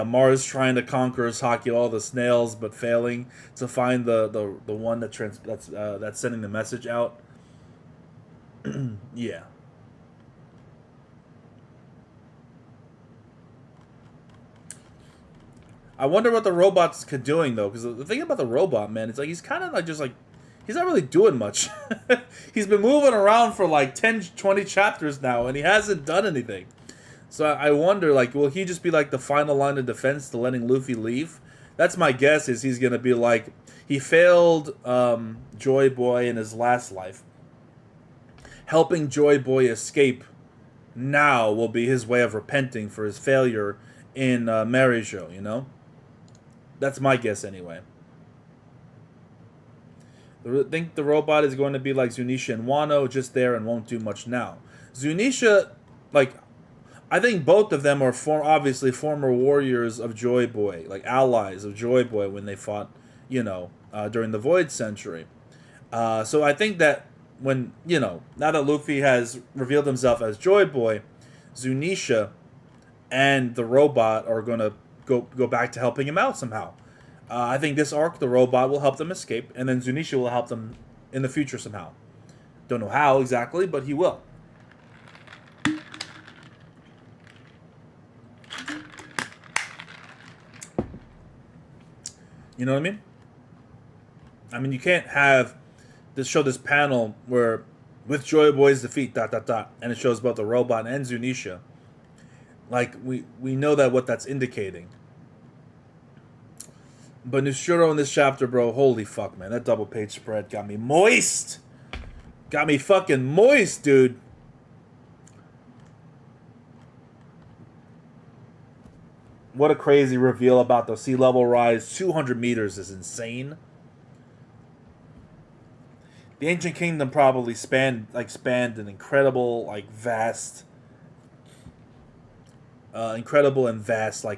[SPEAKER 1] Mars trying to conquer his Haki, all the snails, but failing to find the one that's sending the message out. Yeah. I wonder what the robot's doing, though, because the thing about the robot, man, it's like he's kind of like he's not really doing much. He's been moving around for like 10, 20 chapters now, and he hasn't done anything. So I wonder, like, will he just be like the final line of defense to letting Luffy leave? That's my guess, is he's going to be like, he failed Joy Boy in his last life. Helping Joy Boy escape now will be his way of repenting for his failure in Marijo, That's my guess, anyway. I think the robot is going to be like Zunisha and Wano, just there and won't do much now. Zunisha, I think both of them are obviously former warriors of Joy Boy, like allies of Joy Boy when they fought, during the Void Century. So I think that when, now that Luffy has revealed himself as Joy Boy, Zunisha and the robot are going to go back to helping him out somehow. I think this arc, the robot will help them escape, and then Zunisha will help them in the future somehow. Don't know how exactly, but he will. You know what I mean? I mean, you can't have this panel where with Joy Boy's defeat, ... and it shows both the robot and Zunisha. Like, we know that what that's indicating. But Nushiro in this chapter, bro, holy fuck, man. That double page spread got me moist. Got me fucking moist, dude. What a crazy reveal about the sea level rise. 200 meters is insane. The Ancient Kingdom probably spanned an incredible, vast,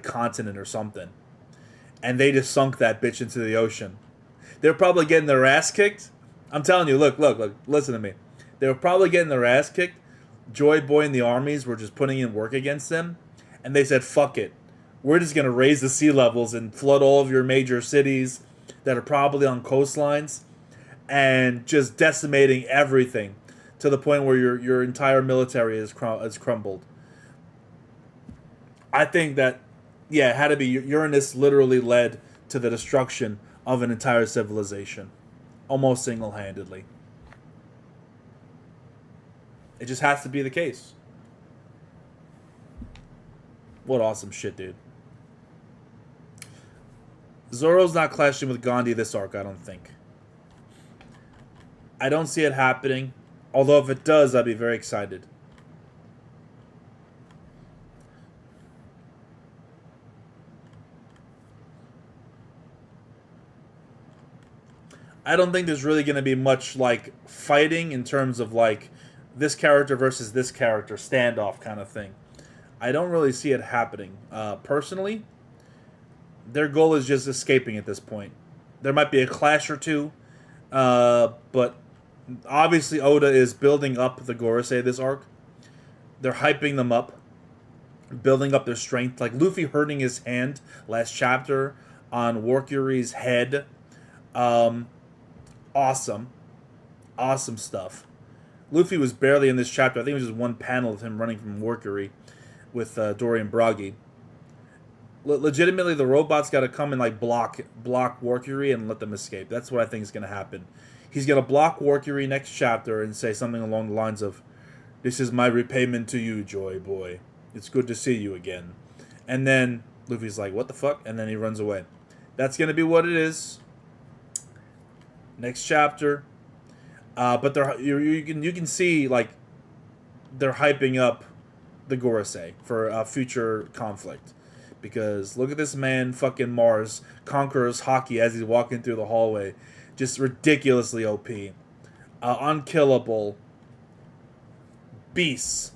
[SPEAKER 1] continent or something. And they just sunk that bitch into the ocean. They're probably getting their ass kicked. I'm telling you, look, listen to me. They were probably getting their ass kicked. Joy Boy and the armies were just putting in work against them. And they said, fuck it. We're just going to raise the sea levels and flood all of your major cities that are probably on coastlines. And just decimating everything to the point where your entire military is crumbled. I think that, it had to be Uranus literally led to the destruction of an entire civilization. Almost single-handedly. It just has to be the case. What awesome shit, dude. Zoro's not clashing with Gandhi this arc, I don't think. I don't see it happening. Although if it does, I'd be very excited. I don't think there's really going to be much like fighting in terms of like this character versus this character standoff kind of thing. I don't really see it happening. Personally, their goal is just escaping at this point. There might be a clash or two, but obviously Oda is building up the Gorosei this arc. They're hyping them up, building up their strength. Like Luffy hurting his hand last chapter on Warkyuri's head. Awesome stuff. Luffy was barely in this chapter. I think it was just one panel of him running from Warkyuri with Dory and Bragi. Legitimately, the robot's got to come and like block Warkyuri and let them escape. That's what I think is going to happen. He's going to block Warkyuri next chapter and say something along the lines of, "This is my repayment to you, Joy Boy. It's good to see you again." And then Luffy's like, "What the fuck?" And then he runs away. That's going to be what it is. Next chapter. But you can see like they're hyping up the Gorosei for a future conflict. Because look at this man, fucking Mars, conquers Haki as he's walking through the hallway. Just ridiculously OP. Unkillable. Beasts.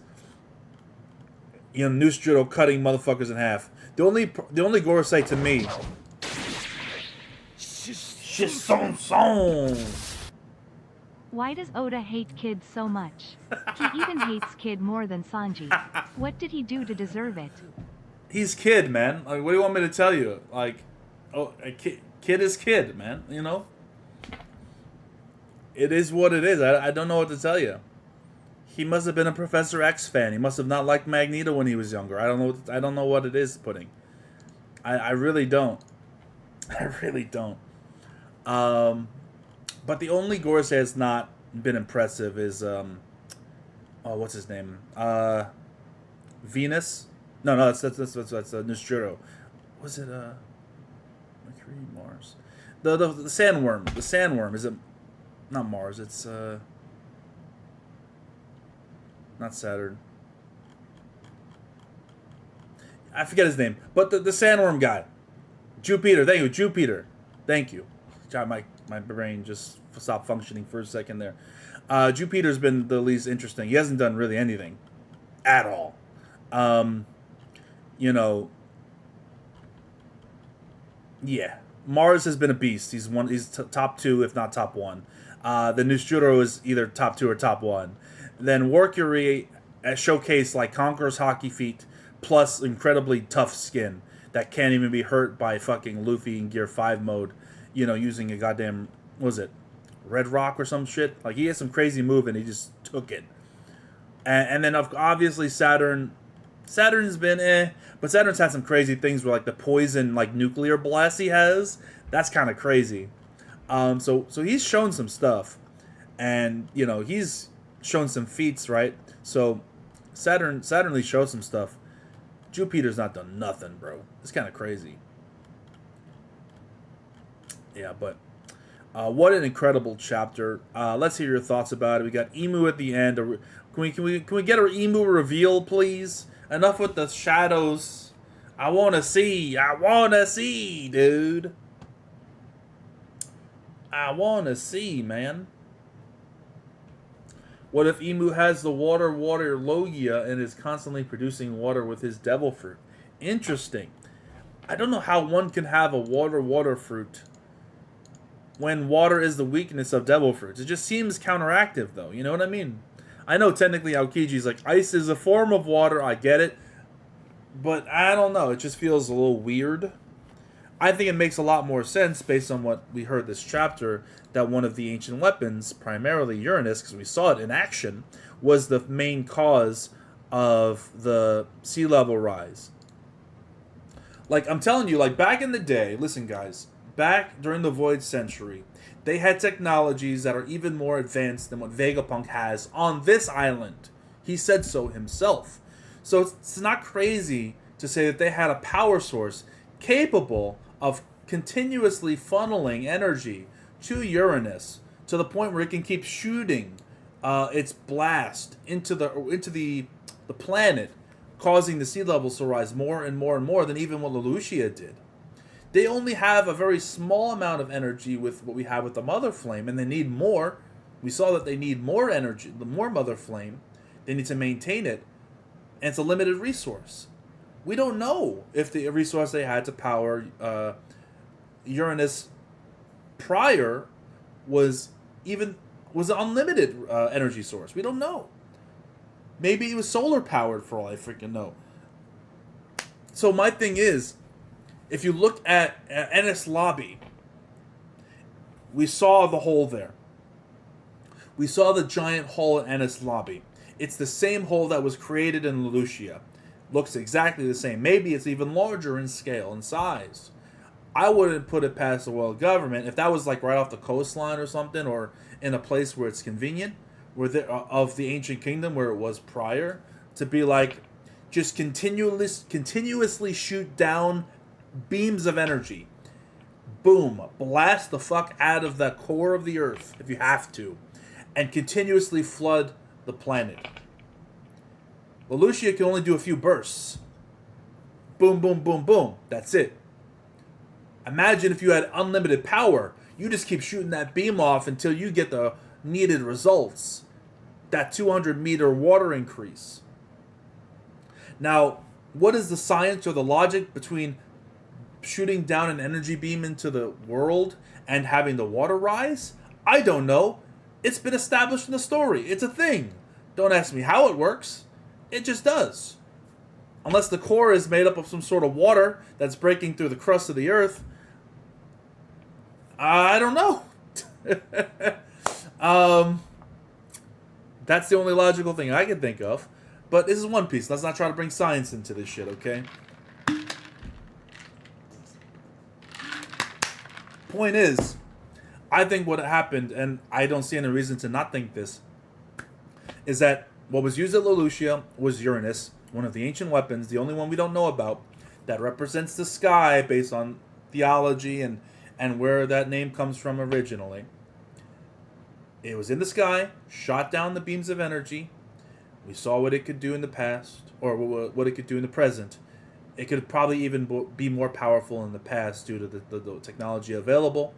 [SPEAKER 1] You know, Nusjuro cutting motherfuckers in half. The only Gorosei to me...
[SPEAKER 2] Why does Oda hate Kid so much? He even hates Kid more than Sanji. What did he do to deserve it?
[SPEAKER 1] He's Kid, man. Like, what do you want me to tell you? Like, Kid is Kid, man. You know? It is what it is. I don't know what to tell you. He must have been a Professor X fan. He must have not liked Magneto when he was younger. I don't know what it is, Pudding. I really don't. I really don't. But the only Gorosei that's not been impressive is what's his name? Venus. No, that's Nusjuro. Was it Mercury, Mars? The sandworm. The sandworm is it? Not Mars. It's not Saturn. I forget his name, but the sandworm guy, Jupiter. Thank you, Jupiter. Thank you. God, my brain just stopped functioning for a second there. Jupiter's been the least interesting. He hasn't done really anything at all. You know, yeah. Mars has been a beast. He's top 2, if not top 1. The Nusjuro is either top 2 or top 1. Then Warkyuri showcased like Conqueror's hockey feet plus incredibly tough skin that can't even be hurt by fucking Luffy in Gear 5 mode. You know, using a goddamn, what was it, Red Rock or some shit? Like, he had some crazy move and he just took it. And then obviously Saturn's been but Saturn's had some crazy things where like the poison like nuclear blast he has, that's kind of crazy. So he's shown some stuff, and you know he's shown some feats, right? So Saturnly showed some stuff. Jupiter's not done nothing, bro. It's kind of crazy. Yeah, but what an incredible chapter. Let's hear your thoughts about it. We got Emu at the end. Can we get our Emu reveal, please? Enough with the shadows. I wanna see, dude. I wanna see, man. What if Emu has the water Logia and is constantly producing water with his devil fruit? Interesting. I don't know how one can have a water fruit when water is the weakness of devil fruits. It just seems counteractive, though. You know what I mean? I know technically Aokiji's like, ice is a form of water. I get it. But I don't know. It just feels a little weird. I think it makes a lot more sense based on what we heard this chapter, that one of the ancient weapons, primarily Uranus, because we saw it in action, was the main cause of the sea level rise. Like, I'm telling you, like, back in the day, listen, guys, back during the Void Century, they had technologies that are even more advanced than what Vegapunk has on this island. He said so himself. So it's not crazy to say that they had a power source capable of continuously funneling energy to Uranus to the point where it can keep shooting its blast into the planet, causing the sea levels to rise more and more and more than even what Lelouchia did. They only have a very small amount of energy with what we have with the Mother Flame, and they need more. We saw that they need more energy, the more Mother Flame. They need to maintain it, and it's a limited resource. We don't know if the resource they had to power Uranus prior was an unlimited energy source. We don't know. Maybe it was solar powered for all I freaking know. So my thing is, if you look at Ennis Lobby, we saw the hole there. We saw the giant hole in Ennis Lobby. It's the same hole that was created in Lucia. Looks exactly the same. Maybe it's even larger in scale and size. I wouldn't put it past the world government if that was like right off the coastline or something, or in a place where it's convenient, of the ancient kingdom where it was prior, to be like, just continuously shoot down beams of energy. Boom. Blast the fuck out of the core of the earth if you have to, and continuously flood the planet. Lucia can only do a few bursts. Boom, boom, boom, boom. That's it. Imagine if you had unlimited power. You just keep shooting that beam off until you get the needed results. That 200-meter water increase. Now, what is the science or the logic between shooting down an energy beam into the world and having the water rise? I don't know. It's been established in the story. It's a thing. Don't ask me how it works. It just does. Unless the core is made up of some sort of water that's breaking through the crust of the earth. I don't know. That's the only logical thing I can think of. But this is One Piece. Let's not try to bring science into this shit, okay? Point is, I think what happened, and I don't see any reason to not think this, is that what was used at Lucia was Uranus, one of the ancient weapons, the only one we don't know about, that represents the sky based on theology and where that name comes from originally. It was in the sky, shot down the beams of energy. We saw what it could do in the past, or what it could do in the present. It could probably even be more powerful in the past due to the technology available.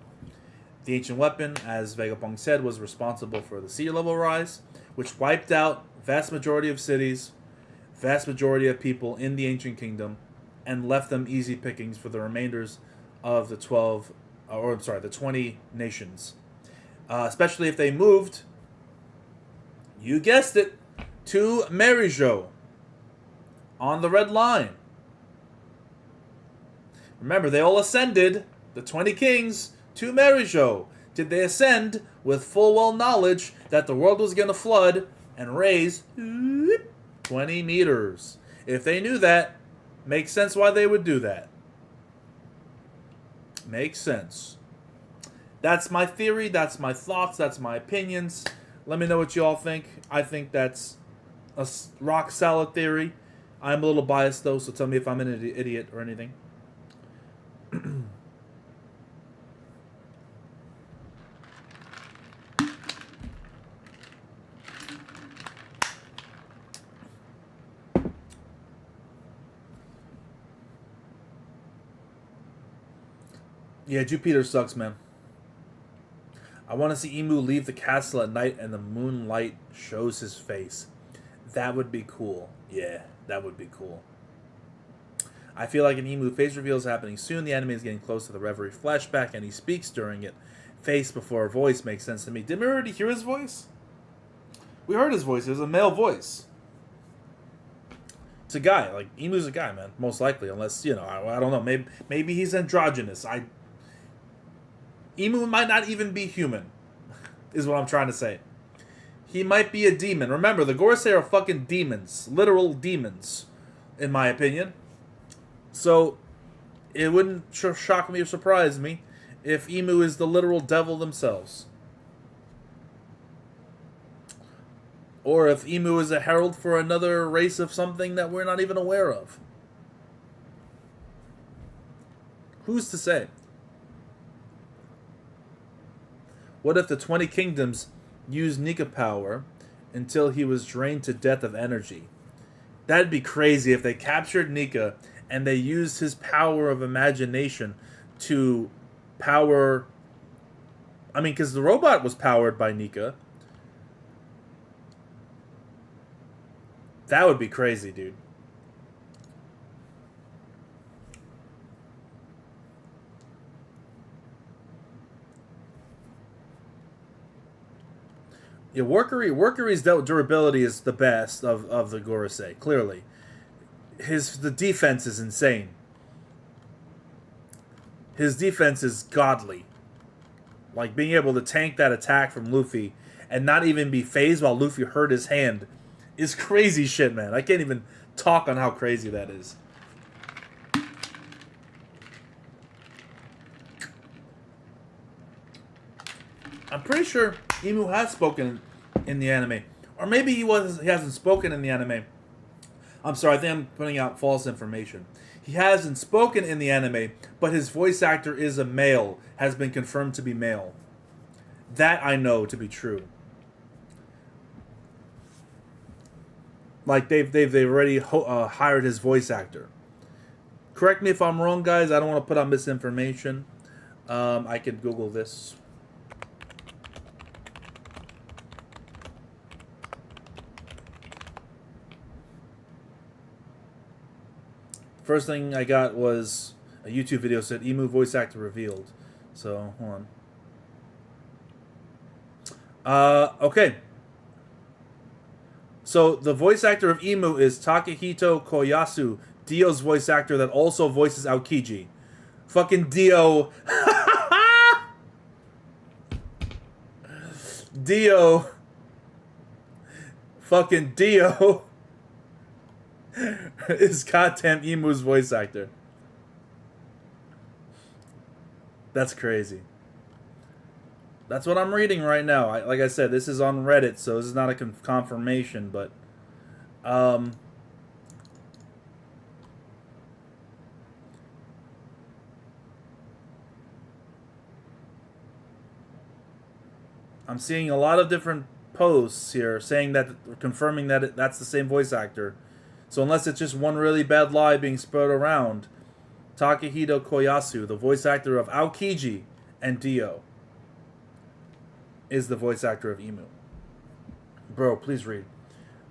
[SPEAKER 1] The ancient weapon, as Vegapunk said, was responsible for the sea level rise, which wiped out vast majority of cities, vast majority of people in the ancient kingdom, and left them easy pickings for the remainders of the 20 nations. Especially if they moved, you guessed it, to Merijo on the Red Line. Remember, they all ascended, the 20 kings, to Merijo. Did they ascend with full well knowledge that the world was going to flood and raise 20 meters? If they knew that, makes sense why they would do that. Makes sense. That's my theory, that's my thoughts, that's my opinions. Let me know what you all think. I think that's a rock solid theory. I'm a little biased though, so tell me if I'm an idiot or anything. Yeah, Jupiter sucks, man. I want to see Emu leave the castle at night and the moonlight shows his face. That would be cool. Yeah, that would be cool. I feel like an Emu face reveal is happening soon. The anime is getting close to the Reverie flashback and he speaks during it. Face before voice makes sense to me. Didn't we already hear his voice? We heard his voice. It was a male voice. It's a guy. Like, Emu's a guy, man. Most likely. Unless, I don't know. Maybe he's androgynous. Emu might not even be human, is what I'm trying to say. He might be a demon. Remember, the Gorosei are fucking demons. Literal demons, in my opinion. So, it wouldn't shock me or surprise me if Emu is the literal devil themselves. Or if Emu is a herald for another race of something that we're not even aware of. Who's to say? What if the 20 kingdoms used Nika power until he was drained to death of energy? That'd be crazy if they captured Nika and they used his power of imagination to power. I mean, because the robot was powered by Nika. That would be crazy, dude. Yeah, Workery's durability is the best of the Gorosei, clearly. The defense is insane. His defense is godly. Like, being able to tank that attack from Luffy and not even be phased while Luffy hurt his hand is crazy shit, man. I can't even talk on how crazy that is. I'm pretty sure Imu has spoken in the anime. Or maybe he hasn't spoken in the anime. I'm sorry, I think I'm putting out false information. He hasn't spoken in the anime, but his voice actor is a male, has been confirmed to be male. That I know to be true. Like, they've already hired his voice actor. Correct me if I'm wrong, guys. I don't want to put out misinformation. I could Google this. First thing I got was a YouTube video said Emu voice actor revealed. So, hold on. Okay. So, the voice actor of Emu is Takehito Koyasu, Dio's voice actor that also voices Aokiji. Fucking Dio. Dio. Fucking Dio. Is goddamn Emu's voice actor. That's crazy. That's what I'm reading right now. Like I said, this is on Reddit, so this is not a confirmation, but I'm seeing a lot of different posts here saying that, confirming that that's the same voice actor. So unless it's just one really bad lie being spread around, Takehito Koyasu, the voice actor of Aokiji and Dio, is the voice actor of Emu. Bro, please read.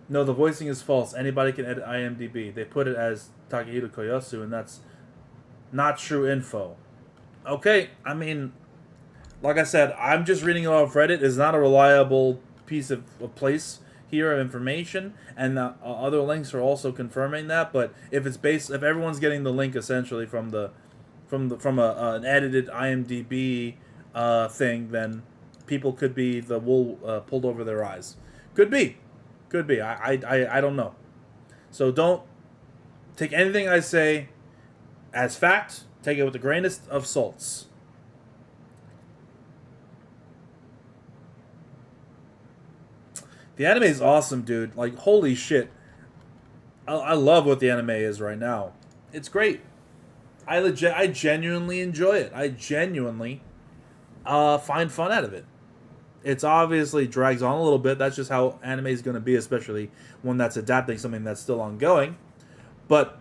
[SPEAKER 1] No, the voicing is false. Anybody can edit IMDb. They put it as Takehito Koyasu, and that's not true info. Okay, I mean, like I said, I'm just reading it off Reddit. It's not a reliable piece of place here of information, and other links are also confirming that. But if everyone's getting the link essentially from an edited IMDb thing, then people could be the wool pulled over their eyes. Could be. I don't know. So don't take anything I say as fact. Take it with the grainest of salts. The anime is awesome, dude. Like, holy shit. I love what the anime is right now. It's great. I genuinely enjoy it. I genuinely find fun out of it. It's obviously drags on a little bit. That's just how anime is going to be, especially one that's adapting something that's still ongoing. But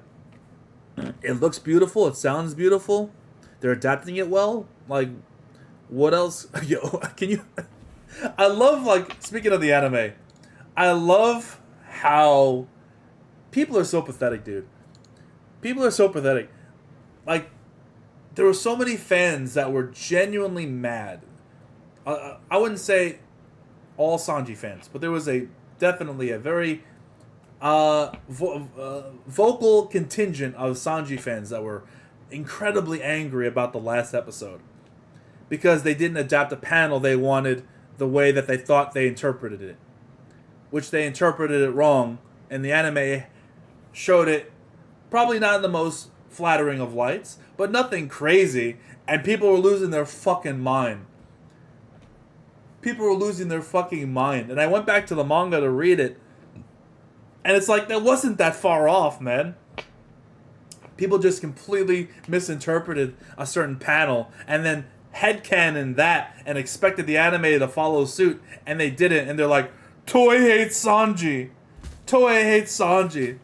[SPEAKER 1] it looks beautiful. It sounds beautiful. They're adapting it well. Like, what else? Yo, can you... I love, like, speaking of the anime, I love how people are so pathetic, dude. People are so pathetic. Like, there were so many fans that were genuinely mad. I wouldn't say all Sanji fans, but there was definitely a very vocal contingent of Sanji fans that were incredibly angry about the last episode because they didn't adapt a panel they wanted the way that they thought they interpreted it, which they interpreted it wrong, and the anime showed it probably not in the most flattering of lights, but nothing crazy, and people were losing their fucking mind. People were losing their fucking mind, and I went back to the manga to read it, and it's like, that wasn't that far off, man. People just completely misinterpreted a certain panel, and then headcanon that and expected the anime to follow suit, and they didn't, and they're like, Toei hates Sanji. Toei hates Sanji.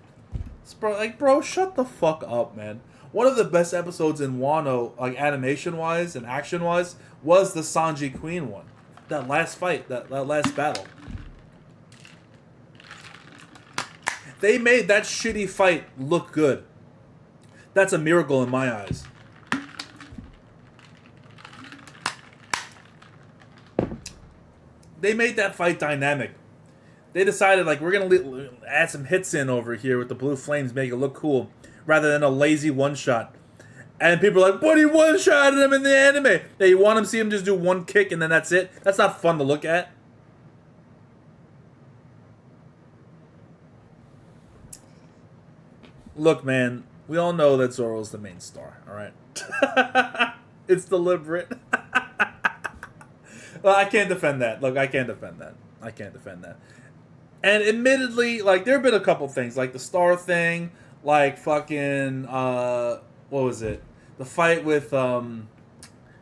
[SPEAKER 1] Bro, shut the fuck up, man. one of the best episodes in Wano, like animation wise and action wise, was the Sanji Queen one. That last fight, that last battle. They made that shitty fight look good. That's a miracle in my eyes. They made that fight dynamic. They decided, like, we're going to add some hits in over here with the blue flames, make it look cool, rather than a lazy one-shot. And people are like, but he one-shotted him in the anime. Yeah, you want him to see him just do one kick and then that's it? That's not fun to look at. Look, man, we all know that Zoro's the main star, alright? It's deliberate. Well, I can't defend that. Look, I can't defend that. And admittedly, like, there have been a couple things, like the star thing, like fucking, what was it? The fight with the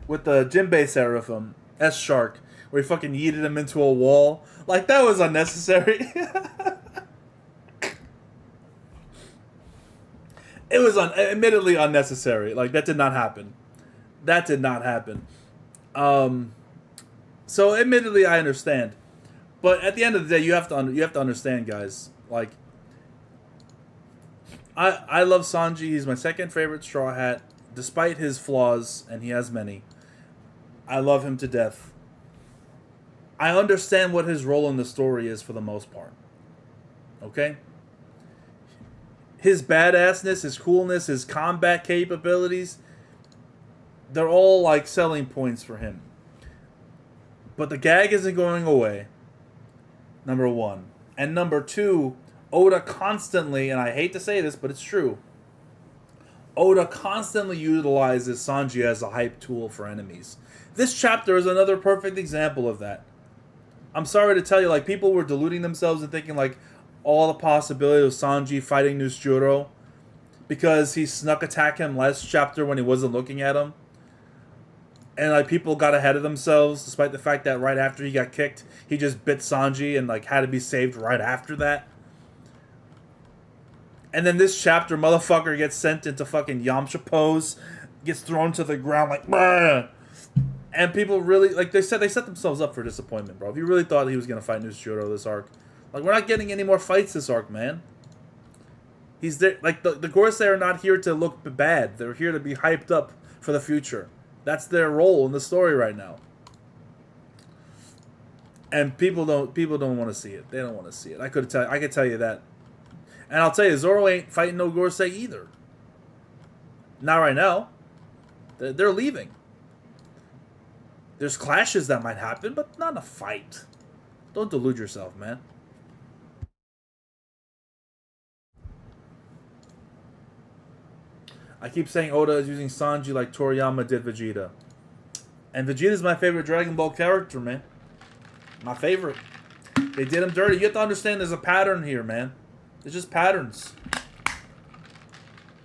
[SPEAKER 1] Jinbei Seraphim, S-Shark, where he fucking yeeted him into a wall. Like, that was unnecessary. It was admittedly unnecessary. Like, that did not happen. So, admittedly, I understand. But at the end of the day, you have to understand, guys. Like, I love Sanji. He's my second favorite Straw Hat, despite his flaws, and he has many. I love him to death. I understand what his role in the story is for the most part. Okay? His badassness, his coolness, his combat capabilities, they're all like selling points for him. But the gag isn't going away. Number one. And number two, Oda constantly, and I hate to say this, but it's true, Oda constantly utilizes Sanji as a hype tool for enemies. This chapter is another perfect example of that. I'm sorry to tell you, like, people were deluding themselves and thinking, like, all the possibility of Sanji fighting Nusjuro because he snuck attack him last chapter when he wasn't looking at him. And, like, people got ahead of themselves, despite the fact that right after he got kicked, he just bit Sanji and, like, had to be saved right after that. And then this chapter, motherfucker gets sent into fucking Yamcha pose, gets thrown to the ground like, bah! And people really, like, they set themselves up for disappointment, bro. If you really thought he was going to fight Nusjuro this arc, like, we're not getting any more fights this arc, man. He's there, like, the Gorosei are not here to look bad. They're here to be hyped up for the future. That's their role in the story right now. And people don't want to see it. They don't want to see it. I could tell you that. And I'll tell you, Zoro ain't fighting no Gorosei either. Not right now. They're leaving. There's clashes that might happen, but not a fight. Don't delude yourself, man. I keep saying Oda is using Sanji like Toriyama did Vegeta. And Vegeta's my favorite Dragon Ball character, man. My favorite. They did him dirty. You have to understand there's a pattern here, man. It's just patterns.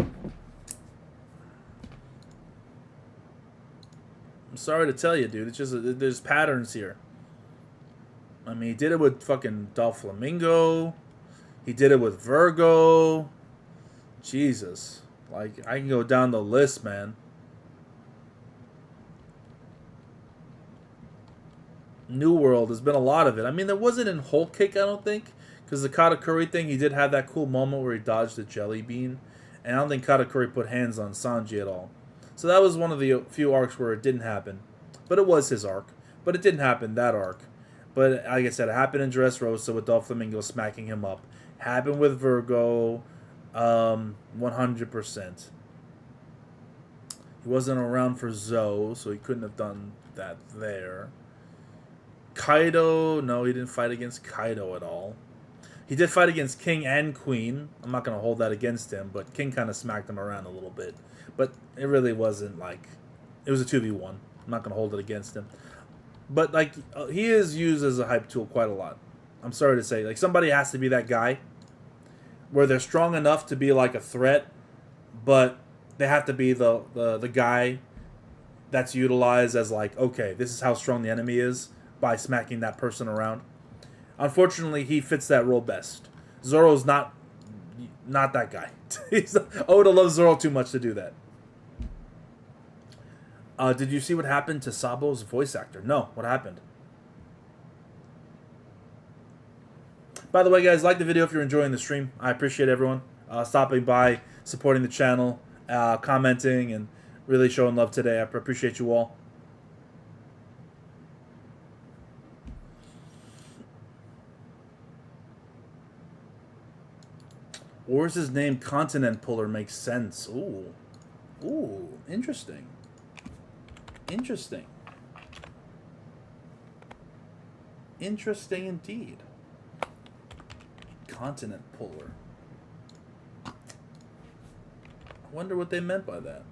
[SPEAKER 1] I'm sorry to tell you, dude. It's just there's patterns here. I mean, he did it with fucking Doflamingo. He did it with Virgo. Jesus. Like, I can go down the list, man. New World, there's been a lot of it. I mean, there wasn't in Whole Cake, I don't think. Because the Katakuri thing, he did have that cool moment where he dodged the jelly bean. And I don't think Katakuri put hands on Sanji at all. So that was one of the few arcs where it didn't happen. But it was his arc. But it didn't happen, that arc. But like I said, it happened in Dressrosa with Doflamingo smacking him up. Happened with Virgo. 100%. He wasn't around for Zoe, so he couldn't have done that there. Kaido, no, he didn't fight against Kaido at all. He did fight against King and Queen. I'm not going to hold that against him, but King kind of smacked him around a little bit. But it really wasn't like... It was a 2v1. I'm not going to hold it against him. But, like, he is used as a hype tool quite a lot. I'm sorry to say. Like, somebody has to be that guy where they're strong enough to be like a threat, but they have to be the guy that's utilized as like, okay, this is how strong the enemy is by smacking that person around. Unfortunately, he fits that role best. Zoro's not Not that guy. Oda loves Zoro too much to do that. Did you see what happened to Sabo's voice actor? No. What happened? By the way, guys, like the video if you're enjoying the stream. I appreciate everyone stopping by, supporting the channel, commenting, and really showing love today. I appreciate you all. Or is his name Continent Puller? Makes sense. Ooh. Ooh. Interesting. Interesting. Interesting indeed. Continent Puller. I wonder what they meant by that.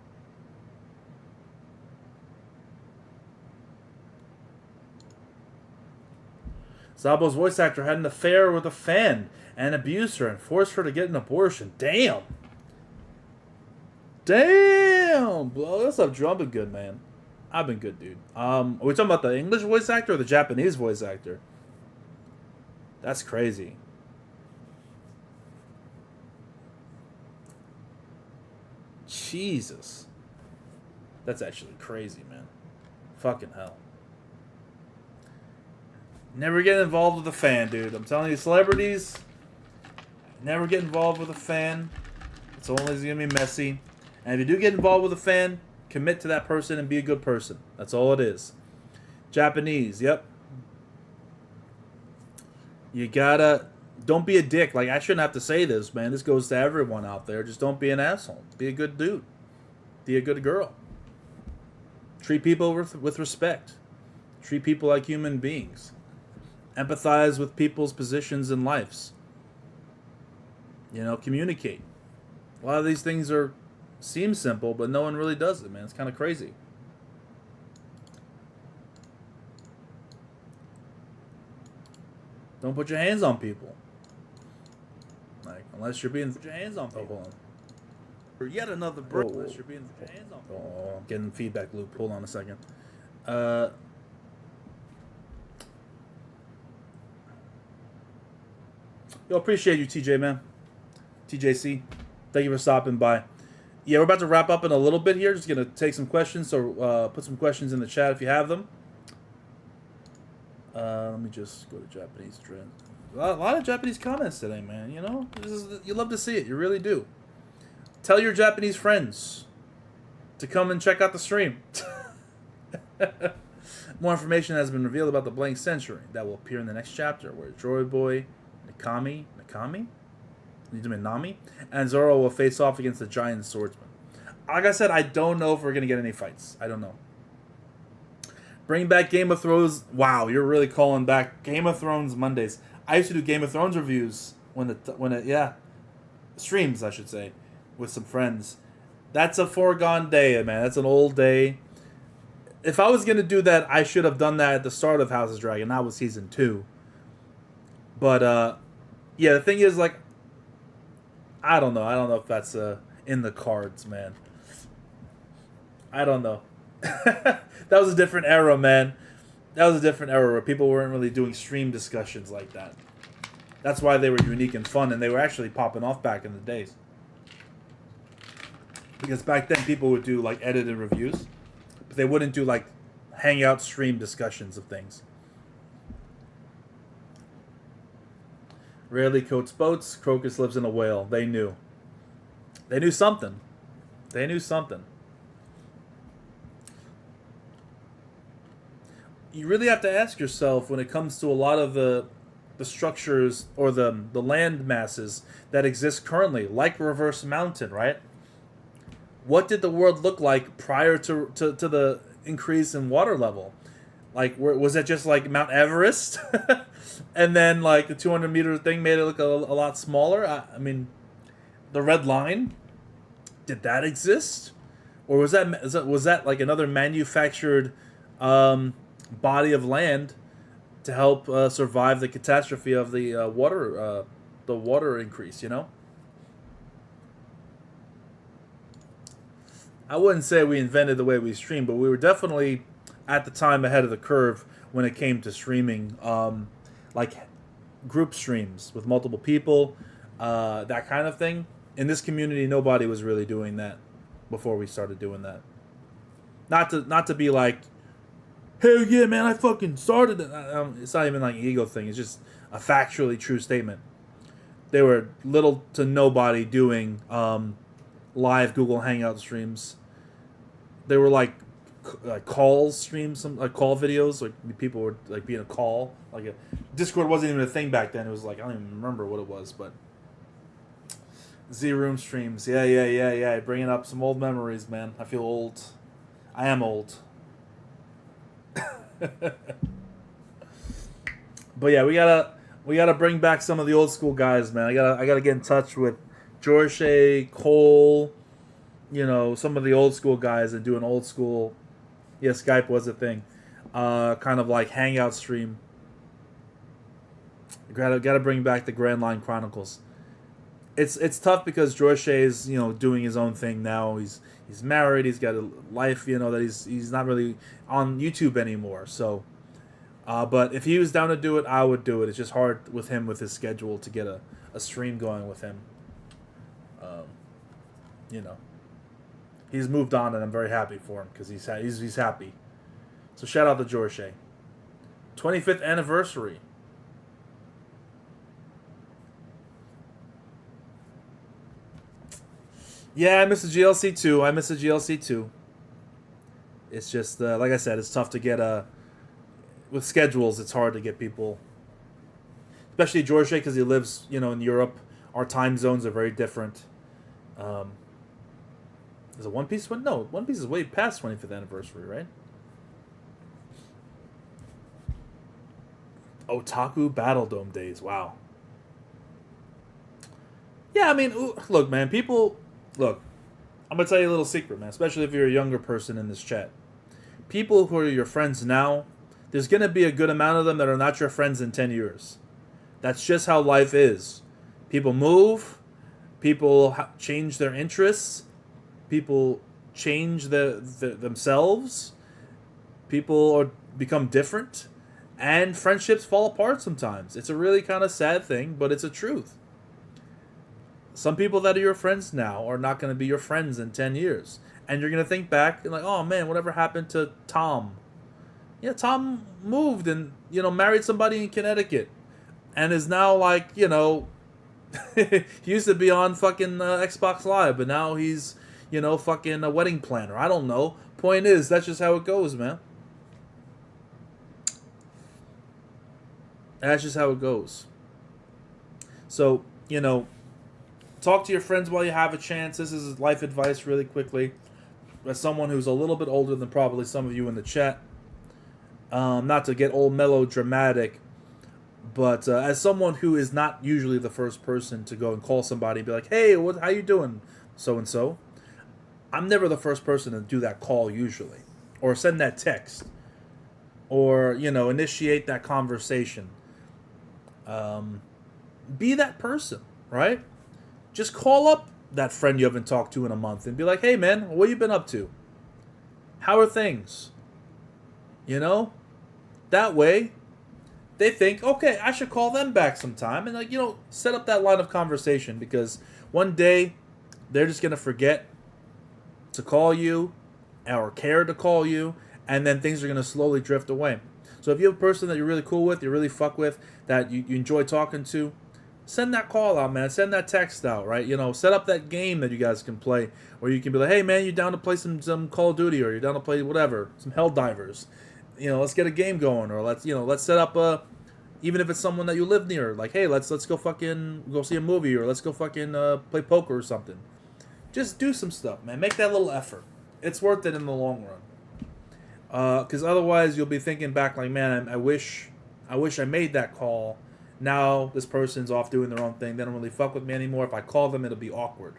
[SPEAKER 1] Sabo's voice actor had an affair with a fan and abused her and forced her to get an abortion. Damn. Damn. Blow this up. Drum been good, man. I've been good, dude. Are we talking about the English voice actor or the Japanese voice actor? That's crazy. Jesus. That's actually crazy, man. Fucking hell. Never get involved with a fan, dude. I'm telling you, celebrities, never get involved with a fan. It's always going to be messy. And if you do get involved with a fan, commit to that person and be a good person. That's all it is. Japanese, yep. You gotta... Don't be a dick. Like, I shouldn't have to say this, man. This goes to everyone out there. Just don't be an asshole. Be a good dude. Be a good girl. Treat people with respect. Treat people like human beings. Empathize with people's positions in lives. You know, communicate. A lot of these things seem simple, but no one really does it, man. It's kind of crazy. Don't put your hands on people. Like, unless you're being... Put your hands on people. Hold on. For yet another break. Unless you're being... Put your hands on people. Oh, I'm getting feedback loop. Hold on a second. Yo, appreciate you, TJ, man. TJC. Thank you for stopping by. Yeah, we're about to wrap up in a little bit here. Just going to take some questions. So put some questions in the chat if you have them. Let me just go to Japanese trend. A lot of Japanese comments today, man. You know, you love to see it. You really do. Tell your Japanese friends to come and check out the stream. More information has been revealed about the Blank Century that will appear in the next chapter, where Joy Boy, Nakami, Nami, and Zoro will face off against the giant swordsman. Like I said, I don't know if we're gonna get any fights. I don't know. Bring back Game of Thrones. Wow, you're really calling back Game of Thrones Mondays. I used to do Game of Thrones reviews streams, I should say, with some friends. That's a foregone day, man. That's an old day. If I was gonna do that, I should have done that at the start of House of Dragon. That was season 2. But yeah, the thing is, like, I don't know. I don't know if that's in the cards, man. I don't know. That was a different era, man. That was a different era where people weren't really doing stream discussions like that. That's why they were unique and fun, and they were actually popping off back in the days. Because back then, people would do, like, edited reviews, but they wouldn't do, like, hangout stream discussions of things. Rarely coats boats. Crocus lives in a whale. They knew. They knew something. They knew something. You really have to ask yourself when it comes to a lot of the structures or the land masses that exist currently, like Reverse Mountain, right? What did the world look like prior to the increase in water level? Like, was it just like Mount Everest? And then, like, the 200-meter thing made it look a lot smaller? I mean, the Red Line, did that exist? Or was that like another manufactured body of land to help survive the catastrophe of the water increase, you know? I wouldn't say we invented the way we stream, but we were definitely at the time ahead of the curve when it came to streaming, like group streams with multiple people. that kind of thing. In this community, nobody was really doing that before we started doing that. Not to be like, hell yeah, man, I fucking started it. It's not even like an ego thing. It's just a factually true statement. There were little to nobody doing live Google Hangout streams. They were like calls streams, some like call videos, like people were like being a call. Like Discord wasn't even a thing back then. It was like, I don't even remember what it was, but Z Room streams. Yeah. Bringing up some old memories, man. I feel old. I am old. But yeah, we gotta bring back some of the old school guys, man. I gotta get in touch with George, Cole, some of the old school guys and do an old school. Yeah, Skype was a thing. Kind of like hangout stream. Gotta bring back the Grand Line Chronicles. It's tough because George is doing his own thing now. He's married. He's got a life. That he's not really on YouTube anymore. So, but if he was down to do it, I would do it. It's just hard with him with his schedule to get a stream going with him. He's moved on, and I'm very happy for him because he's happy. So shout out to George. 25th anniversary. Yeah, I miss the GLC too. It's just like I said, it's tough to get with schedules. It's hard to get people, especially George because he lives in Europe. Our time zones are very different. Is it One Piece? No, One Piece is way past 25th anniversary, right? Otaku Battle Dome days. Wow. Yeah, I mean, look, man, Look, I'm going to tell you a little secret, man, especially if you're a younger person in this chat. People who are your friends now, there's going to be a good amount of them that are not your friends in 10 years. That's just how life is. People move. People change their interests. People change themselves. People become different. And friendships fall apart sometimes. It's a really kind of sad thing, but it's a truth. Some people that are your friends now are not going to be your friends in 10 years. And you're going to think back and like, oh man, whatever happened to Tom? Yeah, Tom moved and, married somebody in Connecticut. And is now like, he used to be on fucking Xbox Live, but now he's, fucking a wedding planner. I don't know. Point is, that's just how it goes, man. That's just how it goes. So, talk to your friends while you have a chance. This is life advice really quickly. As someone who's a little bit older than probably some of you in the chat. Not to get old melodramatic, but as someone who is not usually the first person to go and call somebody and be like, hey, how you doing, so-and-so? I'm never the first person to do that call usually. Or send that text. Or, initiate that conversation. Be that person, right? Just call up that friend you haven't talked to in a month and be like, hey, man, what you been up to? How are things? That way, they think, okay, I should call them back sometime. And, set up that line of conversation because one day they're just going to forget to call you or care to call you. And then things are going to slowly drift away. So if you have a person that you're really cool with, you really fuck with, that you enjoy talking to, send that call out, man. Send that text out, right? Set up that game that you guys can play, where you can be like, hey, man, you down to play some Call of Duty, or you're down to play whatever, some Helldivers. Let's get a game going, or let's set up even if it's someone that you live near, like, hey, let's go see a movie, or let's go fucking play poker or something. Just do some stuff, man. Make that little effort. It's worth it in the long run. Because otherwise you'll be thinking back like, man, I wish I made that call. Now this person's off doing their own thing. They don't really fuck with me anymore. If I call them, it'll be awkward.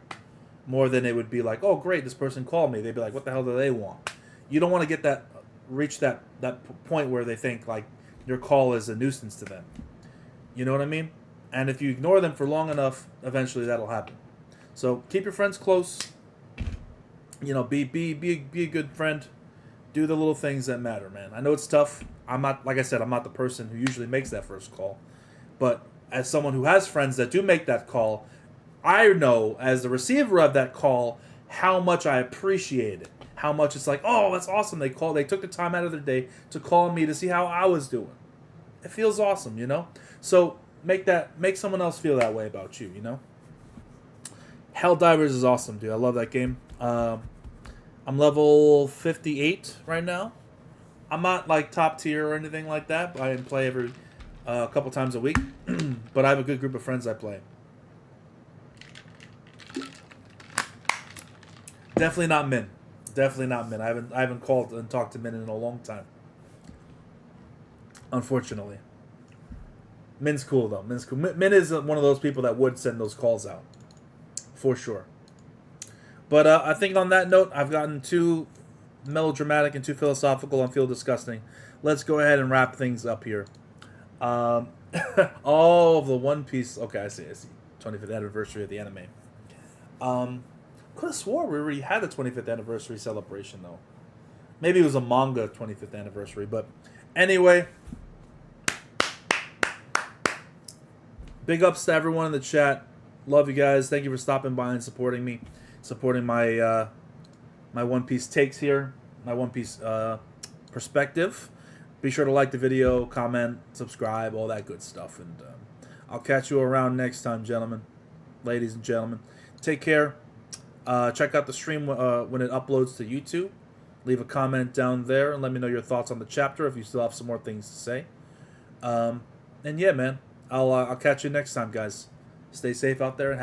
[SPEAKER 1] More than it would be like, oh, great, this person called me. They'd be like, what the hell do they want? You don't want to reach that point where they think like your call is a nuisance to them. You know what I mean? And if you ignore them for long enough, eventually that'll happen. So keep your friends close. Be a good friend. Do the little things that matter, man. I know it's tough. I'm not the person who usually makes that first call. But as someone who has friends that do make that call, I know as the receiver of that call how much I appreciate it. How much it's like, oh, that's awesome. They took the time out of their day to call me to see how I was doing. It feels awesome, you know? So make someone else feel that way about you, you know? Helldivers is awesome, dude. I love that game. I'm level 58 right now. I'm not like top tier or anything like that. I play every a couple times a week, but I have a good group of friends I play. Definitely not Min. Definitely not Min. I haven't called and talked to Min in a long time. Unfortunately. Min's cool though. Min's cool. Min is one of those people that would send those calls out. For sure. But I think on that note, I've gotten too melodramatic and too philosophical and feel disgusting. Let's go ahead and wrap things up here. Oh, the One Piece. Okay, I see. 25th anniversary of the anime. Could have swore we already had the 25th anniversary celebration, though. Maybe it was a manga 25th anniversary. But anyway, big ups to everyone in the chat. Love you guys. Thank you for stopping by and supporting me. Supporting my my One Piece takes here. My One Piece perspective. Be sure to like the video, comment, subscribe, all that good stuff. And I'll catch you around next time, gentlemen. Ladies and gentlemen. Take care. Check out the stream when it uploads to YouTube. Leave a comment down there and let me know your thoughts on the chapter if you still have some more things to say. And yeah, man. I'll catch you next time, guys. Stay safe out there and have